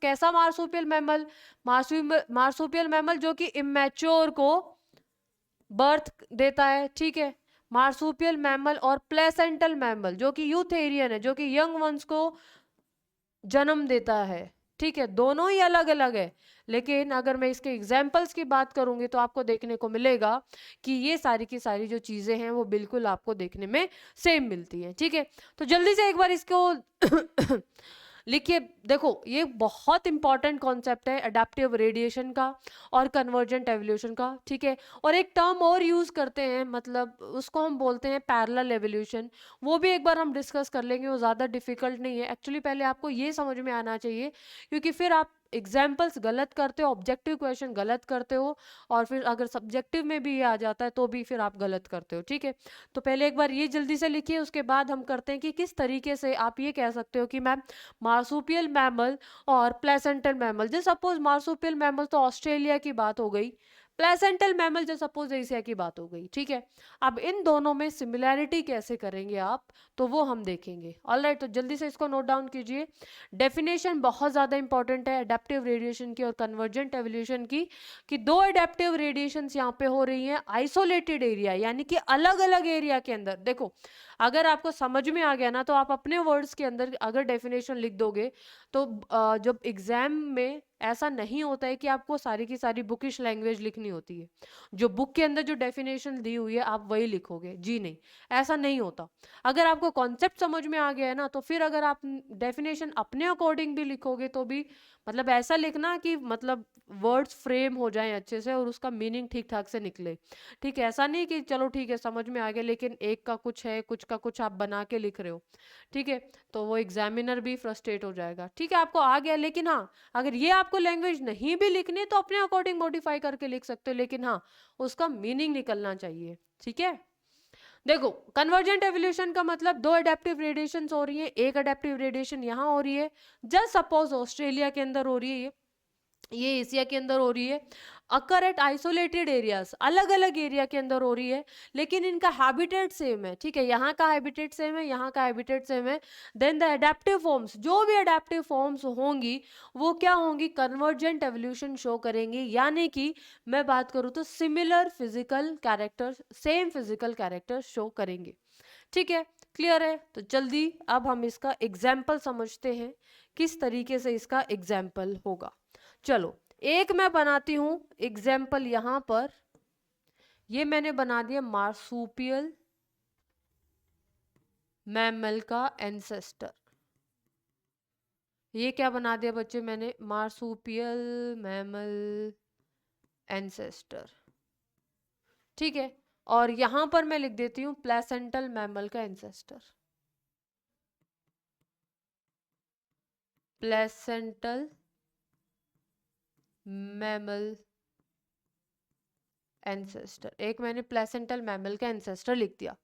कैसा मार्सूपियल मैमल, मार्सूपियल मैमल जो कि इमेच्योर को बर्थ देता है, ठीक है। मार्सूपियल मैमल और प्लेसेंटल मैमल जो कि यूथेरियन है, जो कि यंग वंस को जन्म देता है, ठीक है। दोनों ही अलग अलग है, लेकिन अगर मैं इसके एग्जाम्पल्स की बात करूंगी तो आपको देखने को मिलेगा कि ये सारी की सारी जो चीजें हैं वो बिल्कुल आपको देखने में सेम मिलती हैं, ठीक है। तो जल्दी से एक बार इसको लिखिए। देखो ये बहुत इंपॉर्टेंट कॉन्सेप्ट है अडेप्टिव रेडिएशन का और कन्वर्जेंट एवोल्यूशन का, ठीक है। और एक टर्म और यूज करते हैं, मतलब उसको हम बोलते हैं पैरेलल एवोल्यूशन, वो भी एक बार हम डिस्कस कर लेंगे, वो ज़्यादा डिफिकल्ट नहीं है एक्चुअली। पहले आपको ये समझ में आना चाहिए, क्योंकि फिर आप एग्जाम्पल्स गलत करते हो, ऑब्जेक्टिव क्वेश्चन गलत करते हो, और फिर अगर सब्जेक्टिव में भी ये आ जाता है तो भी फिर आप गलत करते हो, ठीक है। तो पहले एक बार ये जल्दी से लिखिए, उसके बाद हम करते हैं कि किस तरीके से आप ये कह सकते हो कि मैम मार्सूपियल मैमल और प्लेसेंटल मैमल, जैसे सपोज मार्सूपियल मैमल तो ऑस्ट्रेलिया की बात हो गई, प्लेसेंटल मैमल जो सपोज एशिया की बात हो गई, ठीक है। अब इन दोनों में सिमिलैरिटी कैसे करेंगे आप, तो वो हम देखेंगे। ऑलराइट, तो जल्दी से इसको नोट डाउन कीजिए। डेफिनेशन बहुत ज़्यादा इंपॉर्टेंट है अडेप्टिव रेडिएशन की और कन्वर्जेंट एवोल्यूशन की, कि दो अडेप्टिव रेडिएशंस यहाँ पे हो रही हैं आइसोलेटेड एरिया, यानी कि अलग अलग एरिया के अंदर। देखो अगर आपको समझ में आ गया ना तो आप अपने वर्ड्स के अंदर अगर डेफिनेशन लिख दोगे तो जब एग्जाम में ऐसा नहीं होता है कि आपको सारी की सारी बुकिश लैंग्वेज लिखनी होती है, जो बुक के अंदर जो डेफिनेशन दी हुई है आप वही लिखोगे, जी नहीं, ऐसा नहीं होता। अगर आपको कॉन्सेप्ट समझ में आ गया है ना तो फिर अगर आप डेफिनेशन अपने अकॉर्डिंग भी लिखोगे तो भी मतलब ऐसा लिखना कि मतलब वर्ड्स फ्रेम हो जाएं अच्छे से और उसका मीनिंग ठीक ठाक से निकले। ठीक है, ऐसा नहीं कि चलो ठीक है समझ में आ गया लेकिन एक का कुछ है कुछ का कुछ आप बना के लिख रहे हो, ठीक है, तो वो एग्जामिनर भी फ्रस्ट्रेट हो जाएगा। ठीक है, आपको आ गया, लेकिन हाँ अगर ये आपको लैंग्वेज नहीं भी लिखनी तो अपने अकॉर्डिंग मॉडिफाई करके लिख सकते हो, लेकिन हाँ उसका मीनिंग निकलना चाहिए। ठीक है, देखो कन्वर्जेंट एवोल्यूशन का मतलब दो अडेप्टिव रेडिएशन हो रही है, एक अडेप्टिव रेडिएशन यहाँ हो रही है, जस्ट सपोज ऑस्ट्रेलिया के अंदर हो रही है, ये एशिया के अंदर हो रही है, अकर एट आइसोलेटेड एरियाज, अलग अलग एरिया के अंदर हो रही है, लेकिन इनका हैबिटेट सेम है। ठीक है, यहाँ का हैबिटेट सेम है, यहाँ का हैबिटेट सेम है, देन द अडेप्टिव फॉर्म्स, जो भी अडेप्टिव फॉर्म्स होंगी वो क्या होंगी, कन्वर्जेंट एवोल्यूशन शो करेंगी, यानी कि मैं बात करूँ तो similar physical characters, same physical characters show करेंगे। ठीक है, क्लियर है? तो जल्दी अब हम इसका एग्जाम्पल समझते हैं, किस तरीके से इसका एग्जाम्पल होगा। चलो एक मैं बनाती हूं एग्जाम्पल यहां पर, ये मैंने बना दिया मार्सूपियल मैमल का एंसेस्टर। ये क्या बना दिया बच्चे मैंने, मार्सूपियल मैमल एंसेस्टर। ठीक है, और यहां पर मैं लिख देती हूं प्लेसेंटल मैमल का एंसेस्टर, प्लेसेंटल मैमल एंसेस्टर, एक मैंने प्लेसेंटल मैमल का एंसेस्टर लिख दिया।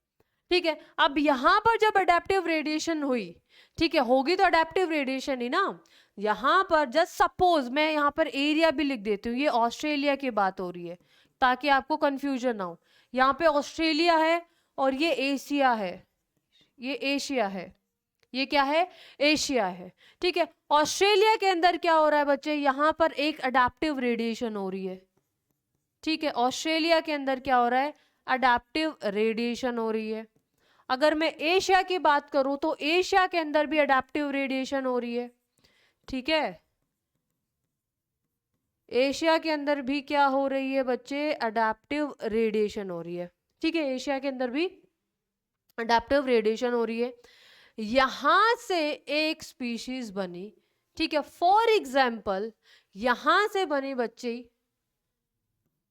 ठीक है, अब यहां पर जब अडेप्टिव रेडिएशन हुई, ठीक है, होगी तो अडेप्टिव रेडिएशन ही ना, यहां पर जस्ट सपोज मैं यहां पर एरिया भी लिख देती हूँ, ये ऑस्ट्रेलिया की बात हो रही है ताकि आपको कंफ्यूजन ना हो, यहाँ पे ऑस्ट्रेलिया है और ये एशिया है, ये एशिया है, ये क्या है, एशिया है। ठीक है, ऑस्ट्रेलिया के अंदर क्या हो रहा है बच्चे, यहां पर एक अडेप्टिव रेडिएशन हो रही है। ठीक है, ऑस्ट्रेलिया के अंदर क्या हो रहा है, अडेप्टिव रेडिएशन हो रही है। अगर मैं एशिया की बात करूं तो एशिया के अंदर भी अडेप्टिव रेडिएशन हो रही है। ठीक है, एशिया के अंदर भी क्या हो रही है बच्चे, अडेप्टिव रेडिएशन हो रही है। ठीक है, एशिया के अंदर भी अडेप्टिव रेडिएशन हो रही है। यहां से एक स्पीशीज बनी, ठीक है, फॉर एग्जाम्पल यहां से बनी बच्चे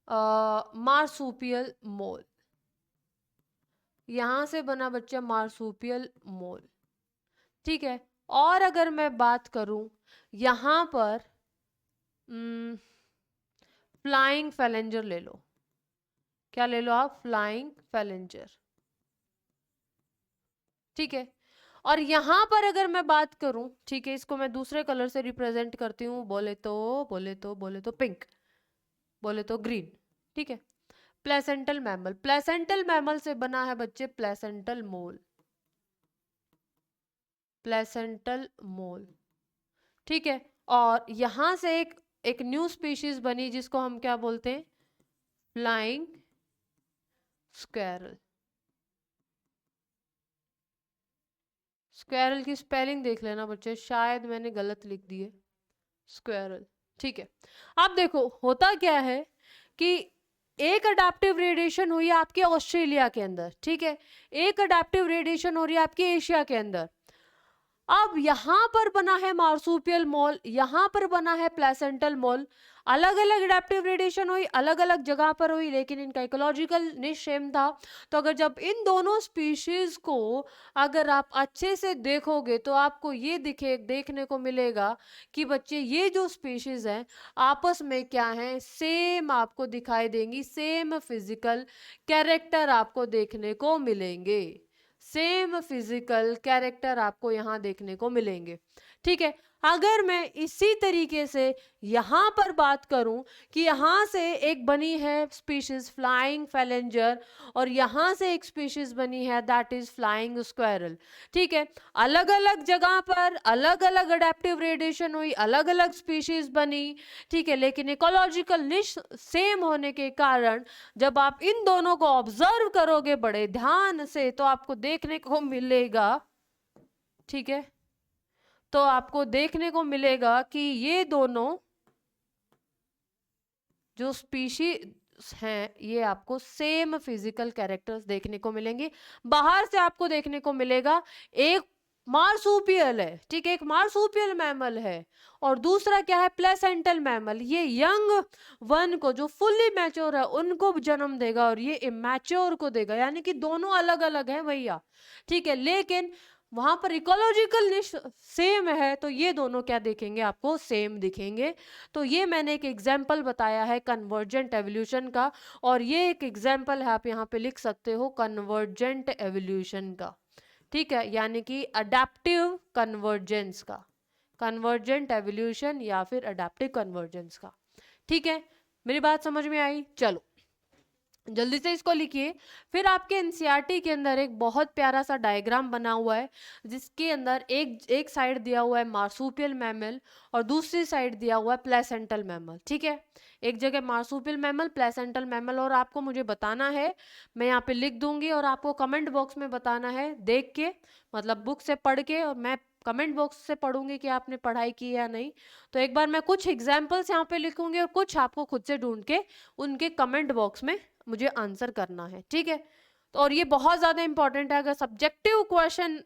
मार्सूपियल मोल, यहां से बना बच्चा मार्सूपियल मोल। ठीक है, और अगर मैं बात करूं यहां पर फ्लाइंग फैलेंजर ले लो, क्या ले लो आप, फ्लाइंग फैलेंजर। ठीक है, और यहां पर अगर मैं बात करूं, ठीक है, इसको मैं दूसरे कलर से रिप्रेजेंट करती हूं, बोले तो पिंक, बोले तो ग्रीन। ठीक है, प्लेसेंटल मैमल, प्लेसेंटल मैमल से बना है बच्चे प्लेसेंटल मोल, प्लेसेंटल मोल। ठीक है, और यहां से एक न्यू स्पीशीज बनी जिसको हम क्या बोलते हैं, फ्लाइंग स्क्वेरल। स्क्वेरल की स्पेलिंग देख लेना बच्चे, शायद मैंने गलत लिख दी है, स्क्वेरल। ठीक है, अब देखो होता क्या है कि एक अडेप्टिव रेडिएशन हुई है आपके ऑस्ट्रेलिया के अंदर, ठीक है, एक अडेप्टिव रेडिएशन हो रही है आपके एशिया के अंदर। अब यहां पर बना है मार्सूपियल मॉल, यहां पर बना है प्लेसेंटल मॉल, अलग अलग एडेप्टिव रेडिएशन हुई, अलग अलग जगह पर हुई, लेकिन इनका इकोलॉजिकल निश सेम था। तो अगर जब इन दोनों स्पीशीज को अगर आप अच्छे से देखोगे तो आपको ये देखने को मिलेगा कि बच्चे ये जो स्पीशीज हैं आपस में क्या है, सेम आपको दिखाई देंगी, सेम फिजिकल कैरेक्टर आपको देखने को मिलेंगे, सेम फिजिकल कैरेक्टर आपको यहां देखने को मिलेंगे। ठीक है, अगर मैं इसी तरीके से यहाँ पर बात करूं कि यहाँ से एक बनी है स्पीशीज फ्लाइंग फैलेंजर और यहाँ से एक स्पीशीज बनी है दैट इज फ्लाइंग स्क्वायरल, ठीक है, अलग अलग जगह पर अलग अलग अडेप्टिव रेडिएशन हुई, अलग अलग स्पीशीज बनी, ठीक है, लेकिन इकोलॉजिकल निश सेम होने के कारण जब आप इन दोनों को ऑब्जर्व करोगे बड़े ध्यान से तो आपको देखने को मिलेगा, ठीक है, तो आपको देखने को मिलेगा कि ये दोनों जो स्पीशीज हैं ये आपको सेम फिजिकल कैरेक्टर्स देखने को मिलेंगे। बाहर से आपको देखने को मिलेगा एक मार्सूपियल है, ठीक है, एक मार्सूपियल मैमल है और दूसरा क्या है, प्लेसेंटल मैमल। ये यंग वन को जो फुल्ली मैच्योर है उनको जन्म देगा और ये इमैच्योर को देगा, यानी कि दोनों अलग अलग हैं भैया, ठीक है, लेकिन वहां पर इकोलॉजिकल निश सेम है तो ये दोनों क्या दिखेंगे, आपको सेम दिखेंगे। तो ये मैंने एक एग्जाम्पल बताया है कन्वर्जेंट एवोल्यूशन का और ये एक एग्जाम्पल है, आप यहाँ पे लिख सकते हो कन्वर्जेंट एवोल्यूशन का, ठीक है, यानी कि अडेप्टिव कन्वर्जेंस का, कन्वर्जेंट एवोल्यूशन या फिर अडेप्टिव कन्वर्जेंस का, ठीक है, मेरी बात समझ में आई। चलो जल्दी से इसको लिखिए। फिर आपके एनसीईआरटी के अंदर एक बहुत प्यारा सा डायग्राम बना हुआ है जिसके अंदर एक साइड दिया हुआ है मार्सूपियल मैमल और दूसरी साइड दिया हुआ है प्लेसेंटल मैमल, ठीक है, एक जगह मार्सूपियल मैमल, प्लेसेंटल मैमल, और आपको मुझे बताना है, मैं यहाँ पे लिख दूंगी और आपको कमेंट बॉक्स में बताना है देख के, मतलब बुक से पढ़ के, और मैं कमेंट बॉक्स से पढ़ूंगी कि आपने पढ़ाई की या नहीं। तो एक बार मैं कुछ एग्जाम्पल्स यहाँ पे लिखूंगी और कुछ आपको खुद से ढूंढ के उनके कमेंट बॉक्स में मुझे आंसर करना है, ठीक है। तो और ये बहुत ज्यादा इंपॉर्टेंट है, अगर सब्जेक्टिव क्वेश्चन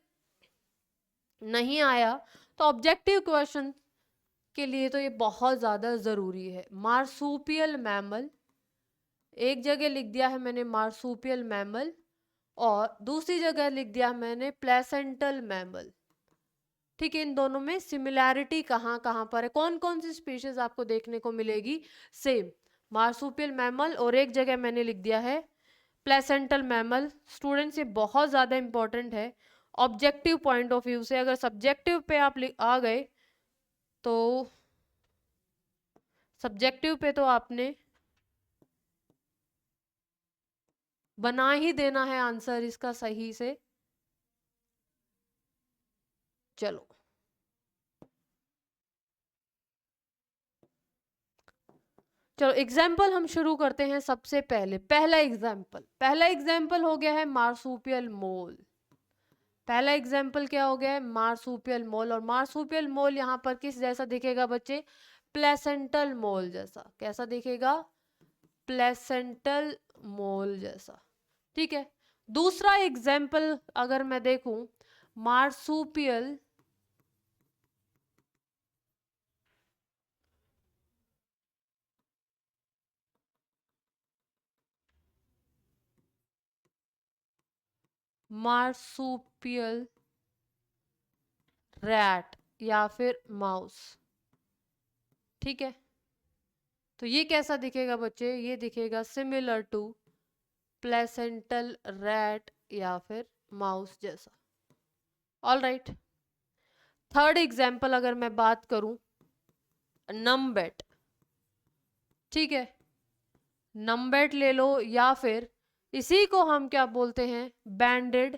नहीं आया तो ऑब्जेक्टिव क्वेश्चन के लिए तो ये बहुत ज्यादा जरूरी है। मार्सूपियल मैमल, एक जगह लिख दिया है मैंने मार्सूपियल मैमल और दूसरी जगह लिख दिया मैंने प्लेसेंटल मैमल, ठीक है, इन दोनों में सिमिलैरिटी कहाँ कहाँ पर है, कौन कौन सी स्पीशीज आपको देखने को मिलेगी सेम, मार्सूपियल मैमल, और एक जगह मैंने लिख दिया है प्लेसेंटल मैमल। स्टूडेंट्स ये बहुत ज़्यादा इंपॉर्टेंट है ऑब्जेक्टिव पॉइंट ऑफ व्यू से, अगर सब्जेक्टिव पे आप आ गए तो सब्जेक्टिव पे तो आपने बना ही देना है आंसर इसका सही से। चलो चलो एग्जाम्पल हम शुरू करते हैं। सबसे पहले पहला एग्जाम्पल हो गया है मार्सूपियल मोल। पहला एग्जाम्पल क्या हो गया है, मार्सूपियल मोल, और मार्सूपियल मोल यहाँ पर किस जैसा दिखेगा बच्चे, प्लेसेंटल मोल जैसा, कैसा दिखेगा, प्लेसेंटल मोल जैसा, ठीक है। दूसरा एग्जाम्पल अगर मैं देखूं, मार्सूपियल मार्सूपियल रैट या फिर माउस, ठीक है, तो ये कैसा दिखेगा बच्चे, ये दिखेगा सिमिलर टू प्लेसेंटल रैट या फिर माउस जैसा। ऑल राइट, थर्ड एग्जाम्पल अगर मैं बात करूं, नमबेट, ठीक है, नमबेट ले लो या फिर इसी को हम क्या बोलते हैं, बैंडेड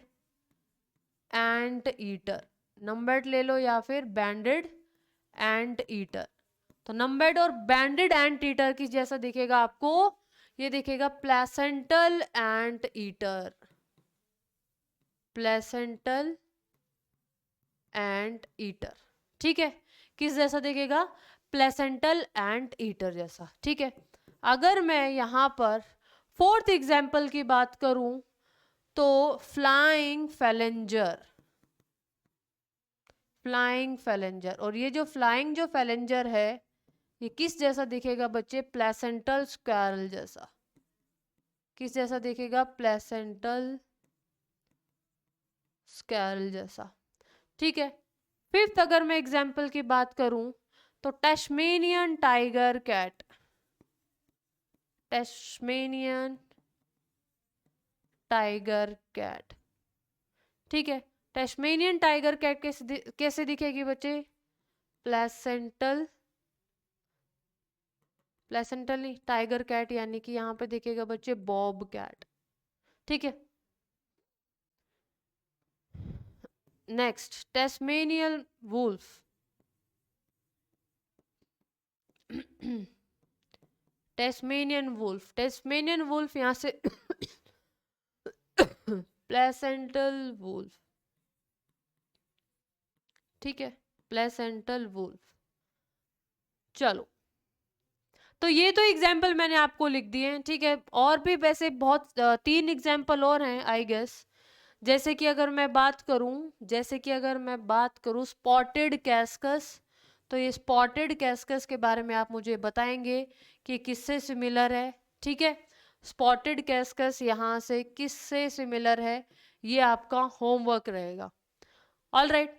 एंट ईटर, नमबेट ले लो या फिर बैंडेड एंट ईटर। तो नमबेट और बैंडेड एंट ईटर की जैसा दिखेगा आपको, ये दिखेगा placental ant eater, placental ant eater, ठीक है, किस जैसा दिखेगा, प्लेसेंटल एंट ईटर जैसा, ठीक है। अगर मैं यहाँ पर फोर्थ एग्जाम्पल की बात करूं तो फ्लाइंग फैलेंजर, फ्लाइंग फैलेंजर, और ये जो फ्लाइंग जो फैलेंजर है ये किस जैसा दिखेगा बच्चे, प्लेसेंटल स्क्वायरल जैसा, किस जैसा दिखेगा, प्लेसेंटल स्क्वायरल जैसा, ठीक है। फिफ्थ अगर मैं एग्जाम्पल की बात करूं तो टैस्मेनियन टाइगर कैट, टैस्मेनियन टाइगर कैट, ठीक है, टैस्मेनियन टाइगर कैट कैसे दिखेगी बच्चे, प्लेसेंटल, प्लेसेंटल नहीं, टाइगर कैट, यानी कि यहाँ पे देखिएगा बच्चे बॉब कैट, ठीक है। Next Tasmanian wolf, Tasmanian wolf, Tasmanian wolf यहाँ से प्लेसेंटल वुल्फ, ठीक है, प्लेसेंटल वुल्फ। चलो, तो ये तो एग्जाम्पल मैंने आपको लिख दिए हैं, ठीक है। और भी वैसे बहुत 3 एग्जाम्पल और हैं आई गेस। जैसे कि अगर मैं बात करूं, स्पॉटेड कैस्कस, तो ये स्पॉटेड कैस्कस के बारे में आप मुझे बताएंगे कि किससे सिमिलर है, ठीक है। स्पॉटेड कैस्कस यहाँ से किससे सिमिलर है, ये आपका होमवर्क रहेगा। ऑल राइट,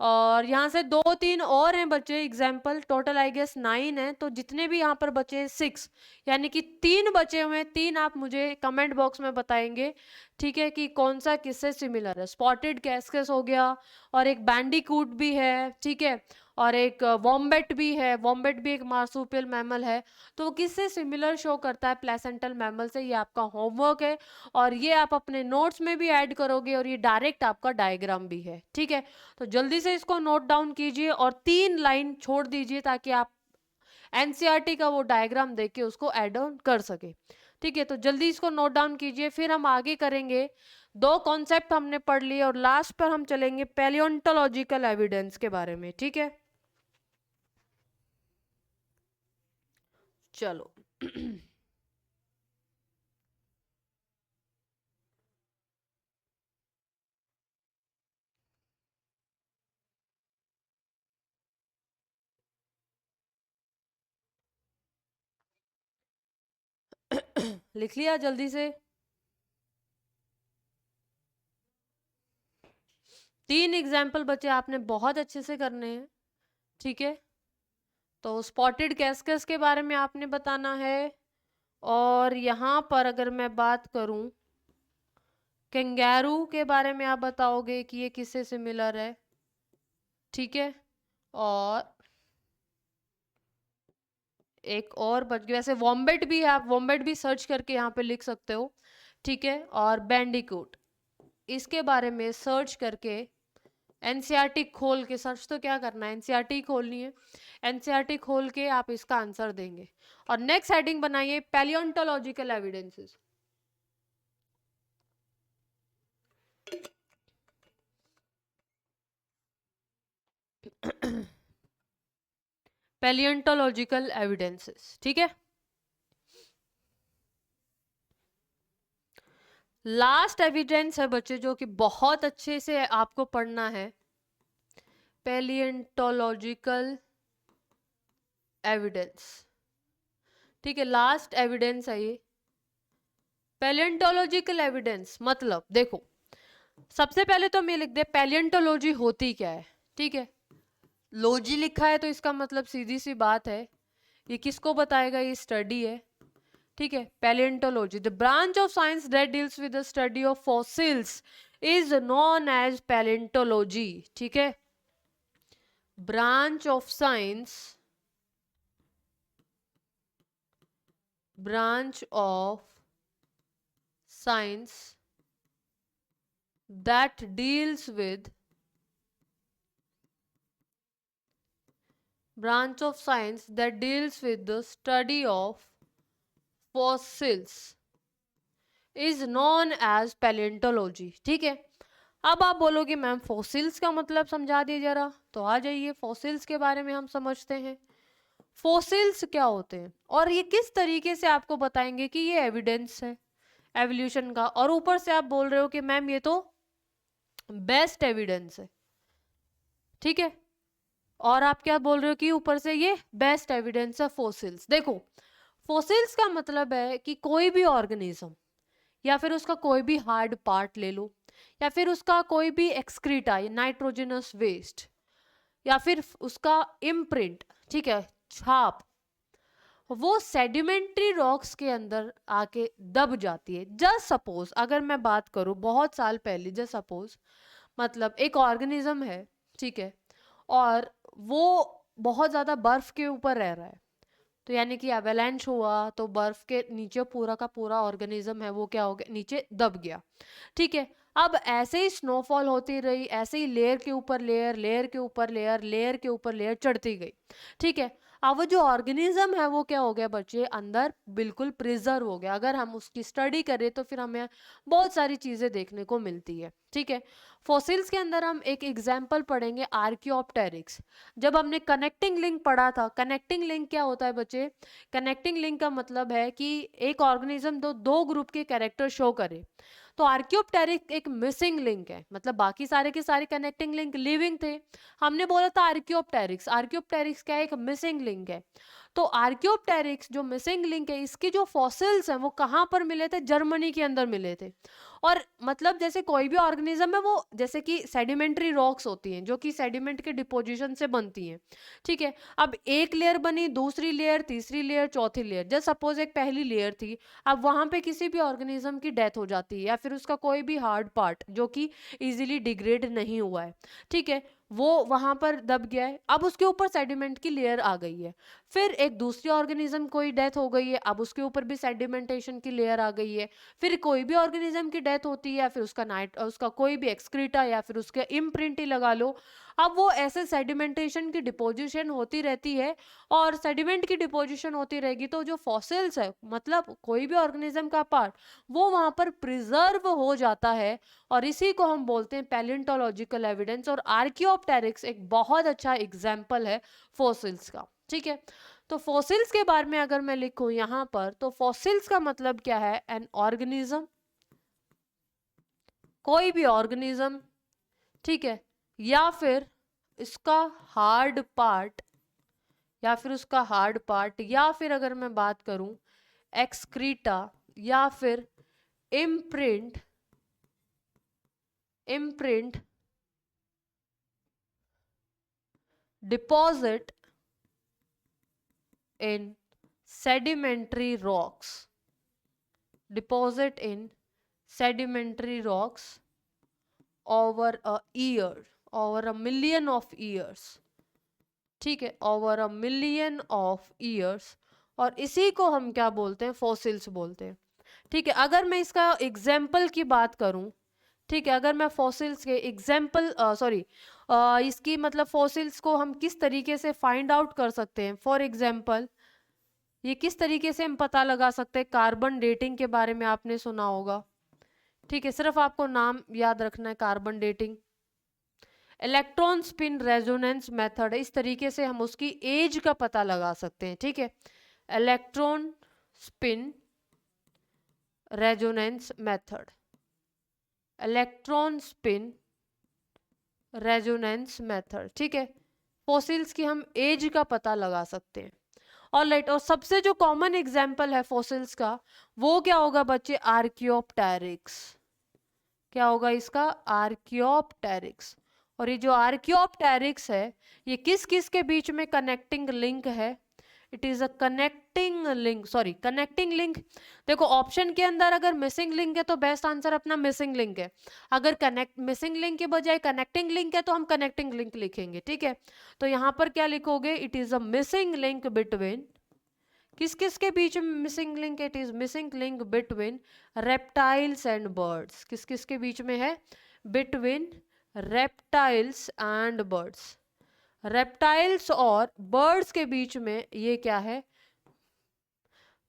और यहाँ से 2-3 और हैं बच्चे एग्जाम्पल, टोटल आई गेस 9 है। तो जितने भी यहाँ पर बचे 6, यानी कि 3 बचे हुए हैं, 3 आप मुझे कमेंट बॉक्स में बताएंगे, ठीक है, कि कौन सा किससे सिमिलर है। स्पॉटेड कैस्कस हो गया, और एक बैंडिकूट भी है, ठीक है, और एक वॉम्बेट भी है। वॉम्बेट भी एक मार्सुपियल मैमल है, तो वो किससे सिमिलर शो करता है, प्लेसेंटल मैमल से। ये आपका होमवर्क है, और ये आप अपने नोट्स में भी ऐड करोगे, और ये डायरेक्ट आपका डायग्राम भी है, ठीक है। तो जल्दी से इसको नोट डाउन कीजिए, और 3 लाइन छोड़ दीजिए ताकि आप एनसीईआरटी का वो डायग्राम देख के उसको ऐड ऑन कर सके, ठीक है। तो जल्दी इसको नोट डाउन कीजिए, फिर हम आगे करेंगे। 2 कॉन्सेप्ट हमने पढ़ लिए, और लास्ट पर हम चलेंगे पैलियोंटोलॉजिकल एविडेंस के बारे में, ठीक है। चलो लिख लिया जल्दी से। 3 एग्जाम्पल बच्चे आपने बहुत अच्छे से करने हैं, ठीक है। तो स्पॉटेड कैस्कस के बारे में आपने बताना है, और यहाँ पर अगर मैं बात करूं कैंगैरू के बारे में, आप बताओगे कि ये किससे सिमिलर है, ठीक है। और एक और बच गया, वैसे वॉम्बेट भी है, आप वॉम्बेट भी सर्च करके यहाँ पे लिख सकते हो, ठीक है। और बैंडिकूट, इसके बारे में सर्च करके एनसीईआरटी खोल के, सर्च तो क्या करना है, एनसीईआरटी खोलनी है, एनसीईआरटी खोल के आप इसका आंसर देंगे। और नेक्स्ट हेडिंग बनाइए पैलियोंटोलॉजिकल एविडेंसेस। पैलियोंटोलॉजिकल एविडेंसेस, ठीक है। लास्ट एविडेंस है बच्चे जो कि बहुत अच्छे से आपको पढ़ना है, पैलियोंटोलॉजिकल एविडेंस, ठीक है। लास्ट एविडेंस है ये पैलियोंटोलॉजिकल एविडेंस। मतलब देखो, सबसे पहले तो हम ये लिख दे पैलियोंटोलॉजी होती क्या है, ठीक है। लॉजी लिखा है तो इसका मतलब सीधी सी बात है, ये किसको बताएगा, ये स्टडी है, ठीक है। Palaeontology, the branch of science that deals with the study of fossils is known as palaeontology, ठीक है। Branch of science, branch of science that deals with, branch of science that deals with the study of fossils is known as paleontology, ठीक है। अब आप बोलोगे ma'am fossils का मतलब समझा दिए जरा, तो आ जाइए फॉसिल्स के बारे में हम समझते हैं। फॉसिल्स क्या होते हैं, और ये किस तरीके से आपको बताएंगे कि ये एविडेंस है एवोल्यूशन का, और ऊपर से आप बोल रहे हो कि मैम ये तो बेस्ट एविडेंस है, ठीक है। और आप क्या बोल रहे हो कि ऊपर से ये बेस्ट एविडेंस है फॉसिल्स। देखो, फॉसिल्स का मतलब है कि कोई भी ऑर्गेनिज्म, या फिर उसका कोई भी हार्ड पार्ट ले लो, या फिर उसका कोई भी एक्सक्रीटा, नाइट्रोजनस वेस्ट, या फिर उसका इम्प्रिंट, ठीक है, छाप, वो सेडिमेंट्री रॉक्स के अंदर आके दब जाती है। जस्ट सपोज अगर मैं बात करूं बहुत साल पहले, जस्ट सपोज मतलब एक ऑर्गेनिज्म है, ठीक है, और वो बहुत ज़्यादा बर्फ़ के ऊपर रह रहा है, तो यानी कि एवेलेंच हुआ तो बर्फ़ के नीचे पूरा का पूरा ऑर्गेनिज्म है वो क्या हो गया, नीचे दब गया। ठीक है, अब ऐसे ही स्नोफॉल होती रही, ऐसे ही लेयर के ऊपर लेयर, लेयर के ऊपर लेयर, लेयर के ऊपर लेयर चढ़ती गई। ठीक है, अब वो जो ऑर्गेनिज्म है वो क्या हो गया बच्चे, अंदर बिल्कुल प्रिजर्व हो गया। अगर हम उसकी स्टडी करें तो फिर हमें बहुत सारी चीज़ें देखने को मिलती है। ठीक है, फॉसिल्स के अंदर हम एक एग्जाम्पल पढ़ेंगे, आर्कियोप्टेरिक्स। जब हमने कनेक्टिंग लिंक पढ़ा था, कनेक्टिंग लिंक क्या होता है बच्चे, कनेक्टिंग लिंक का मतलब है कि एक ऑर्गेनिज्म दो ग्रुप के कैरेक्टर शो करे। तो आर्कियोप्टेरिक एक मिसिंग लिंक है, मतलब बाकी सारे के सारे कनेक्टिंग लिंक लिविंग थे, हमने बोला था आर्कियोप्टेरिक्स। आर्कियोप्टेरिक्स क्या है, एक मिसिंग लिंक है। तो आर्कियोप्टेरिक्स जो मिसिंग लिंक है, इसके जो फॉसिल्स हैं वो कहाँ पर मिले थे, जर्मनी के अंदर मिले थे। और मतलब जैसे कोई भी ऑर्गेनिज्म है वो जैसे कि सेडिमेंट्री रॉक्स होती हैं जो कि सेडिमेंट के डिपोजिशन से बनती हैं। ठीक है, अब एक लेयर बनी, दूसरी लेयर, तीसरी लेयर, चौथी लेयर। जैसे सपोज एक पहली लेयर थी, अब वहां पे किसी भी ऑर्गेनिज्म की डेथ हो जाती है या फिर उसका कोई भी हार्ड पार्ट जो कि इजीली डिग्रेड नहीं हुआ है, ठीक है, वो वहां पर दब गया है, अब उसके ऊपर सेडिमेंट की लेयर आ गई है। फिर एक दूसरी ऑर्गेनिज्म कोई डेथ हो गई है, अब उसके ऊपर भी सेडिमेंटेशन की लेयर आ गई है। फिर कोई भी ऑर्गेनिज्म की डेथ होती है या फिर उसका कोई भी एक्सक्रीटा या फिर उसके इम्प्रिंट ही लगा लो, अब वो ऐसे सेडिमेंटेशन की डिपोजिशन होती रहती है। और सेडिमेंट की डिपोजिशन होती रहेगी तो जो फॉसिल्स है, मतलब कोई भी ऑर्गेनिज्म का पार्ट, वो वहां पर प्रिजर्व हो जाता है। और इसी को हम बोलते हैं पैलियोंटोलॉजिकल एविडेंस। और आर्कियोप्टेरिक्स एक बहुत अच्छा एग्जाम्पल है फॉसिल्स का। ठीक है, तो फॉसिल्स के बारे में अगर मैं लिखूं यहां पर, तो फॉसिल्स का मतलब क्या है, एन ऑर्गेनिज्म, कोई भी ऑर्गेनिज्म, ठीक है, या फिर इसका हार्ड पार्ट, या फिर उसका हार्ड पार्ट, या फिर अगर मैं बात करूं एक्सक्रीटा, या फिर imprint, imprint deposit in sedimentary rocks, deposit in sedimentary rocks over a year, over a million of years। ठीक है, over a million of years। और इसी को हम क्या बोलते हैं, फॉसिल्स बोलते हैं। ठीक है, अगर मैं इसका एग्जाम्पल की बात करूं, ठीक है, अगर मैं फॉसिल्स के एग्जाम्पल सॉरी इसकी मतलब फॉसिल्स को हम किस तरीके से फाइंड आउट कर सकते हैं, फॉर एग्जाम्पल ये किस तरीके से हम पता लगा सकते हैं, कार्बन डेटिंग के बारे में आपने सुना होगा। ठीक है, सिर्फ आपको नाम याद रखना है, carbon dating. Electron spin resonance method है, इस तरीके से हम उसकी एज का पता लगा सकते हैं। ठीक है, electron spin resonance method, electron spin resonance method. ठीक है, फॉसिल्स की हम एज का पता लगा सकते हैं। ऑलराइट, और सबसे जो कॉमन एग्जाम्पल है फॉसिल्स का वो क्या होगा बच्चे, आर्कियोप्टेरिक्स। क्या होगा इसका, आर्कियोप्टेरिक्स। और ये जो आर्कियोप्टेरिक्स है ये किस किस के बीच में कनेक्टिंग लिंक है, it is a connecting link, sorry connecting link. देखो ऑप्शन के अंदर अगर मिसिंग लिंक है तो बेस्ट आंसर अपना मिसिंग लिंक है। अगर कनेक्ट मिसिंग लिंक के बजाय कनेक्टिंग लिंक है तो हम कनेक्टिंग लिंक लिखेंगे। ठीक है, तो यहाँ पर क्या लिखोगे, it is a missing link between, किस किस के बीच में missing link, it is missing link between reptiles and birds. किस किस के बीच में है, between reptiles and birds. Reptiles और बर्ड्स के बीच में ये क्या है,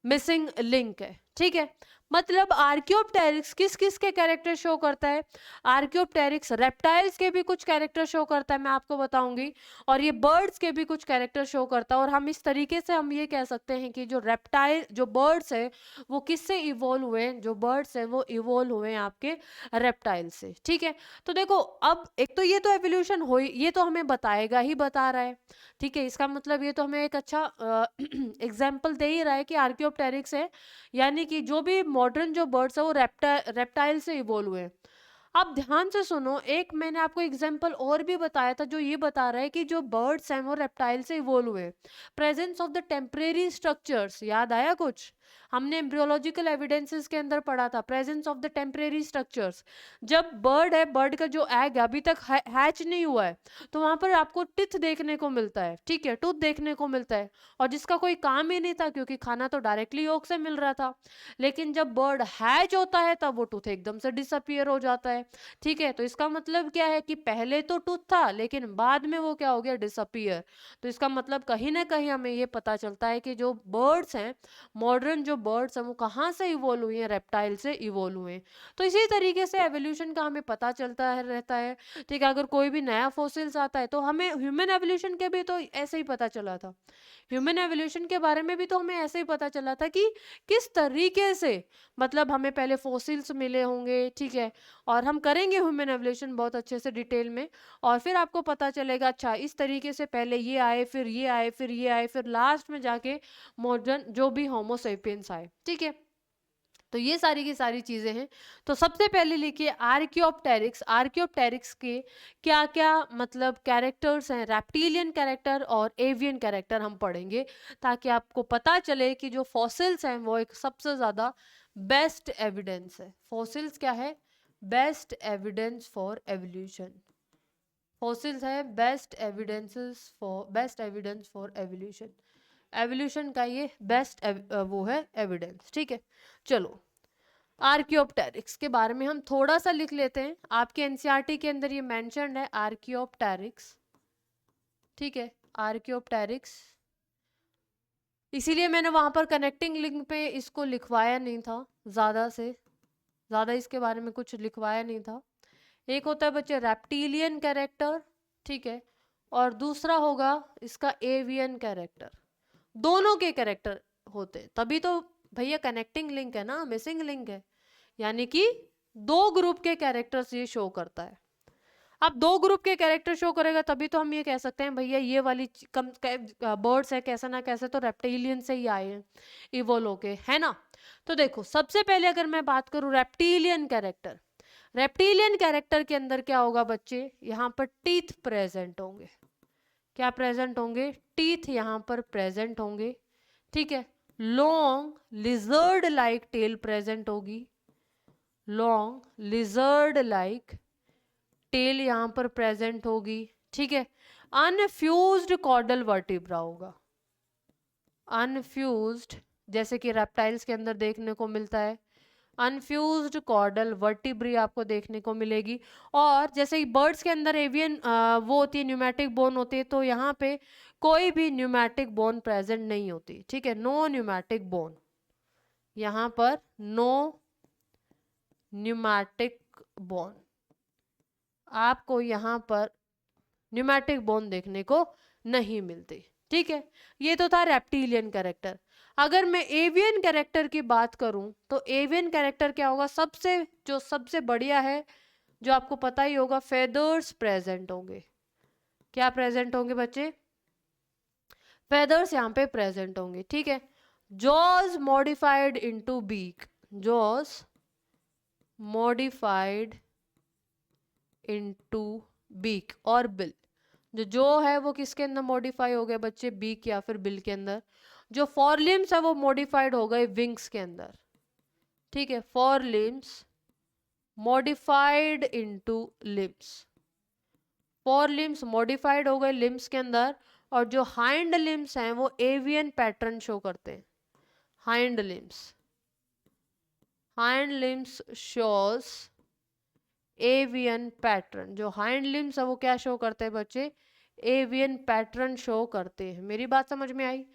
मिसिंग लिंक है। ठीक है, मतलब आर्कियोप्टेरिक्स किस किस के कैरेक्टर शो करता है, आर्कियोप्टेरिक्स रेप्टाइल्स के भी कुछ कैरेक्टर शो करता है, मैं आपको बताऊंगी, और ये बर्ड्स के भी कुछ कैरेक्टर शो करता है। और हम इस तरीके से हम ये कह सकते हैं कि जो रेप्टाइल, जो बर्ड्स है वो किससे इवोल्व हुए हैं, जो बर्ड्स है वो इवोल्व हुए हैं आपके रेप्टाइल से। ठीक है, तो देखो अब एक तो ये तो एवोल्यूशन हुई, ये तो हमें बताएगा ही बता रहा है। ठीक है, इसका मतलब ये तो हमें एक अच्छा एग्जाम्पल दे ही रहा है कि आर्कियोप्टेरिक्स है, यानी कि जो भी मॉडर्न जो बर्ड्स है वो रेप्टाइल से इवोल्व हुए हैं। आप ध्यान से सुनो, एक मैंने आपको एग्जांपल और भी बताया था जो ये बता रहा है कि जो बर्ड्स हैं वो रेप्टाइल से इवोल्व हुए। Presence of the temporary structures, याद आया कुछ? हमने एम्ब्रियोलॉजिकल एविडेंसेस के अंदर पढ़ा था presence of the temporary structures. जब बर्ड है, बर्ड का जो एग अभी तक हैच नहीं हुआ है, तो वहां पर आपको टिथ देखने को मिलता है, ठीक है, टूथ देखने को मिलता है, और जिसका कोई काम ही नहीं था क्योंकि खाना तो डायरेक्टली योक से मिल रहा था। लेकिन जब बर्ड हैच होता है तब वो टूथ एकदम से डिसअपियर हो जाता है, ठीक है। तो इसका मतलब क्या है कि पहले तो टूथ था लेकिन बाद में वो क्या हो गया, डिसअपियर। तो इसका मतलब कहीं ना कहीं हमें ये पता चलता है कि जो बर्ड्स हैं, मॉडर्न जो बर्ड्स हैं, वो कहाँ से इवोल्व हुए हैं, रेप्टाइल से इवोल्व हुए हैं। तो इसी तरीके से एवोल्यूशन का हमें पता चलता है रहता है, ठीक है। अगर कोई भी नया फॉसिल्स आता है तो हमें ह्यूमन एवोल्यूशन के भी तो ऐसे ही पता चला था, ह्यूमन एवोल्यूशन के बारे में भी तो हमें ऐसे ही पता चला था कि किस तरीके से, मतलब हमें पहले फॉसिल्स मिले होंगे, ठीक है, और हम करेंगे ह्यूमन एवोल्यूशन बहुत अच्छे से डिटेल में, और फिर आपको पता चलेगा अच्छा इस तरीके से पहले ये आए, फिर ये आए, फिर ये आए, फिर लास्ट में जाके मॉडर्न जो भी होमो सेपियंस आए, ठीक है। तो ये सारी की सारी चीजें हैं। तो सबसे पहले लिखिए आर्कियोप्टेरिक्स। आर्कियोप्टेरिक्स के क्या क्या मतलब कैरेक्टर्स हैं, रेप्टिलियन कैरेक्टर और एवियन कैरेक्टर हम पढ़ेंगे, ताकि आपको पता चले कि जो फॉसिल्स हैं वो एक सबसे ज्यादा बेस्ट एविडेंस है। फॉसिल्स क्या है, best evidence for evolution. Fossils है best evidence for evolution, evolution का ये बेस्ट वो है एविडेंस, ठीक है। चलो, आर्कियोप्टेरिक्स के बारे में हम थोड़ा सा लिख लेते हैं। आपके एनसीईआरटी के अंदर ये मेंशन्ड है आर्कियोप्टेरिक्स, ठीक है, आर्कियोप्टेरिक्स। इसीलिए मैंने वहां पर कनेक्टिंग लिंक पे इसको लिखवाया नहीं था, ज्यादा से ज्यादा इसके बारे में कुछ लिखवाया नहीं था। एक होता है बच्चे रेप्टिलियन कैरेक्टर, ठीक है, और दूसरा होगा इसका एवियन कैरेक्टर। दोनों के कैरेक्टर होते तभी तो भैया कनेक्टिंग लिंक है ना, मिसिंग लिंक है, यानी कि दो ग्रुप के कैरेक्टर्स ये शो करता है। अब दो ग्रुप के कैरेक्टर शो करेगा तभी तो हम ये कह सकते हैं भैया ये वाली कम बर्ड्स है, कैसे ना कैसे तो रेप्टिलियन से ही आए हैं इवोल्व होके, है ना। तो देखो सबसे पहले अगर मैं बात करूं रेप्टिलियन कैरेक्टर, रेप्टिलियन कैरेक्टर के अंदर क्या होगा बच्चे, यहाँ पर टीथ प्रेजेंट होंगे। क्या प्रेजेंट होंगे, टीथ यहाँ पर प्रेजेंट होंगे, ठीक है। Long lizard like tail present होगी, लॉन्ग लिजर्ड लाइक टेल यहाँ पर प्रेजेंट होगी, ठीक है। अनफ्यूज्ड कॉर्डल वर्टिब्रा होगा, अनफ्यूज्ड, जैसे कि रेप्टाइल्स के अंदर देखने को मिलता है, अनफ्यूज्ड कॉर्डल वर्टिब्री आपको देखने को मिलेगी। और जैसे ही बर्ड्स के अंदर एवियन वो होती है, न्यूमेटिक बोन होती है, तो यहाँ पे कोई भी न्यूमेटिक बोन प्रेजेंट नहीं होती, ठीक है, नो न्यूमेटिक बोन, यहाँ पर नो न्यूमेटिक बोन, आपको यहाँ पर न्यूमेटिक बोन देखने को नहीं मिलती, ठीक है। ये तो था रेप्टिलियन कैरेक्टर। अगर मैं एवियन कैरेक्टर की बात करूं तो एवियन कैरेक्टर क्या होगा, सबसे बढ़िया है जो आपको पता ही होगा, फेदर्स प्रेजेंट होंगे। क्या प्रेजेंट होंगे बच्चे, फेदर्स यहाँ पे प्रेजेंट होंगे, ठीक है। Jaws modified into beak, jaws modified into beak, और बिल, जो है वो किसके अंदर मॉडिफाई हो गए बच्चे, बीक या फिर बिल के अंदर। जो फॉर लिम्स है वो मॉडिफाइड हो गए विंग्स के अंदर, ठीक है, for limbs modified into limbs, for limbs modified हो गए लिम्स के अंदर। और जो हाइंड लिम्स हैं वो एवियन पैटर्न शो करते हैं, hind limbs, hind limbs shows avian pattern, जो हाइंड लिम्स है वो क्या शो करते हैं बच्चे, एवियन पैटर्न शो करते हैं। मेरी बात समझ में आई।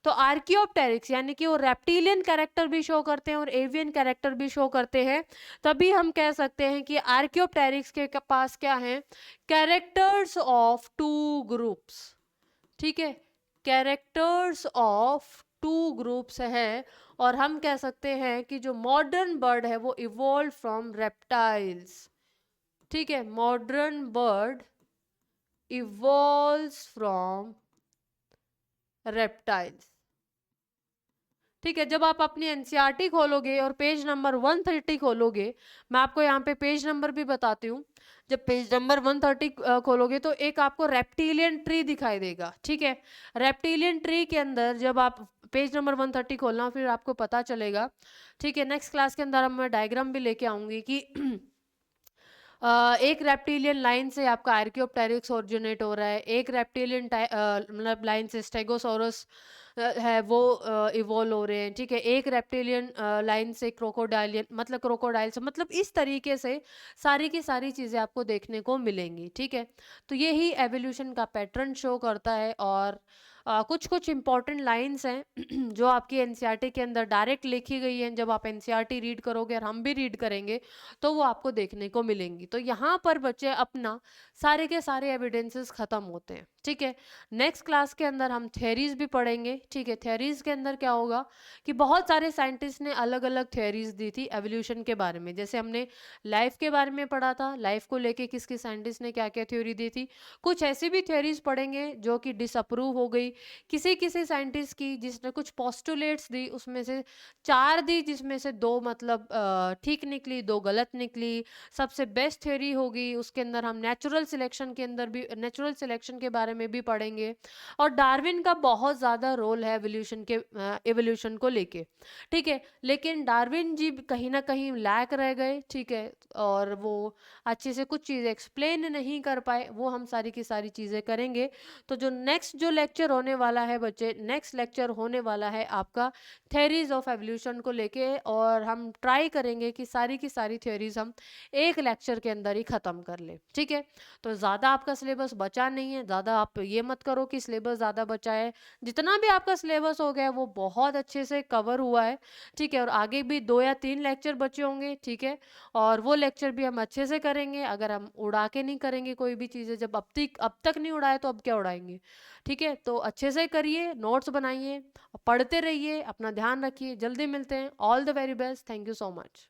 तो आर्कियोप्टेरिक्स यानी कि वो रेप्टिलियन कैरेक्टर भी शो करते हैं और एवियन कैरेक्टर भी शो करते हैं, तभी हम कह सकते हैं कि आर्कियोप्टेरिक्स के पास क्या है, कैरेक्टर्स ऑफ टू ग्रुप्स, ठीक है, कैरेक्टर्स ऑफ टू ग्रुप्स है। और हम कह सकते हैं कि जो मॉडर्न बर्ड है वो इवॉल्व फ्रॉम रेप्टाइल्स, ठीक है, modern bird evolves from reptiles, ठीक है, जब आप अपनी एनसीईआरटी खोलोगे और पेज नंबर 130 खोलोगे, मैं आपको यहाँ पे पेज नंबर भी बताती हूँ। जब पेज नंबर 130 खोलोगे तो एक आपको रेप्टिलियन ट्री दिखाई देगा, ठीक है? रेप्टिलियन ट्री के अंदर जब आप पेज नंबर 130 खोलना, फिर आपको पता चलेगा, ठीक है? नेक्स्ट क्लास के अंदर अब मैं डायग्राम भी लेके आऊँगी कि एक रेप्टिलियन लाइन से आपका आर्कियोप्टेरिक्स ओरिजिनेट हो रहा है, एक रेप्टिलियन मतलब लाइन से स्टेगोसॉरस है वो इवॉल्व हो रहे हैं, ठीक है? एक रेप्टिलियन लाइन से क्रोकोडाइलियन मतलब क्रोकोडाइल से, मतलब इस तरीके से सारी की सारी चीज़ें आपको देखने को मिलेंगी, ठीक है? तो यही एवोल्यूशन का पैटर्न शो करता है। और कुछ कुछ इंपॉर्टेंट लाइंस हैं जो आपकी एनसीईआरटी के अंदर डायरेक्ट लिखी गई हैं। जब आप एनसीईआरटी रीड करोगे और हम भी रीड करेंगे तो वो आपको देखने को मिलेंगी। तो यहाँ पर बच्चे अपना सारे के सारे एविडेंसेस खत्म होते हैं, ठीक है? नेक्स्ट क्लास के अंदर हम थ्योरीज भी पढ़ेंगे, ठीक है? थ्योरीज के अंदर क्या होगा कि बहुत सारे साइंटिस्ट ने अलग अलग थ्योरीज दी थी एवोल्यूशन के बारे में। जैसे हमने लाइफ के बारे में पढ़ा था, लाइफ को लेके किस किस साइंटिस्ट ने क्या क्या थ्योरी दी थी। कुछ ऐसी भी थ्योरीज पढ़ेंगे जो कि डिसअप्रूव हो गई किसी किसी साइंटिस्ट की, जिसने कुछ पोस्टुलेट्स दी, उसमें से 4 दी, जिसमें से 2 मतलब ठीक निकली, 2 गलत निकली। सबसे बेस्ट थ्योरी होगी, उसके अंदर हम नेचुरल सिलेक्शन के अंदर भी नेचुरल सिलेक्शन के बारे में भी पढ़ेंगे। और डार्विन का बहुत ज़्यादा रोल है एवोल्यूशन को लेके, ठीक है? लेकिन डार्विन जी कहीं ना कहीं लैक रह गए, ठीक है? और वो अच्छे से कुछ चीज़ें एक्सप्लेन नहीं कर पाए, वो हम सारी की सारी चीज़ें करेंगे। तो जो नेक्स्ट जो लेक्चर होने वाला है बच्चे, नेक्स्ट लेक्चर होने वाला है आपका थ्योरीज ऑफ एवोल्यूशन को लेके, और हम ट्राई करेंगे कि सारी की सारी थ्योरीज हम एक लेक्चर के अंदर ही ख़त्म कर ले, ठीक है? तो ज़्यादा आपका सिलेबस बचा नहीं है, ज़्यादा आप ये मत करो कि सिलेबस ज़्यादा बचा है। जितना भी आपका सिलेबस हो गया है वो बहुत अच्छे से कवर हुआ है, ठीक है? और आगे भी 2 या 3 लेक्चर बचे होंगे, ठीक है? और वो लेक्चर भी हम अच्छे से करेंगे। अगर हम उड़ा के नहीं करेंगे कोई भी चीज़ें, जब अब तक नहीं उड़ाए तो अब क्या उड़ाएंगे, ठीक है? तो अच्छे से करिए, नोट्स बनाइए, पढ़ते रहिए, अपना ध्यान रखिए। जल्दी मिलते हैं। All the very best. Thank you so much.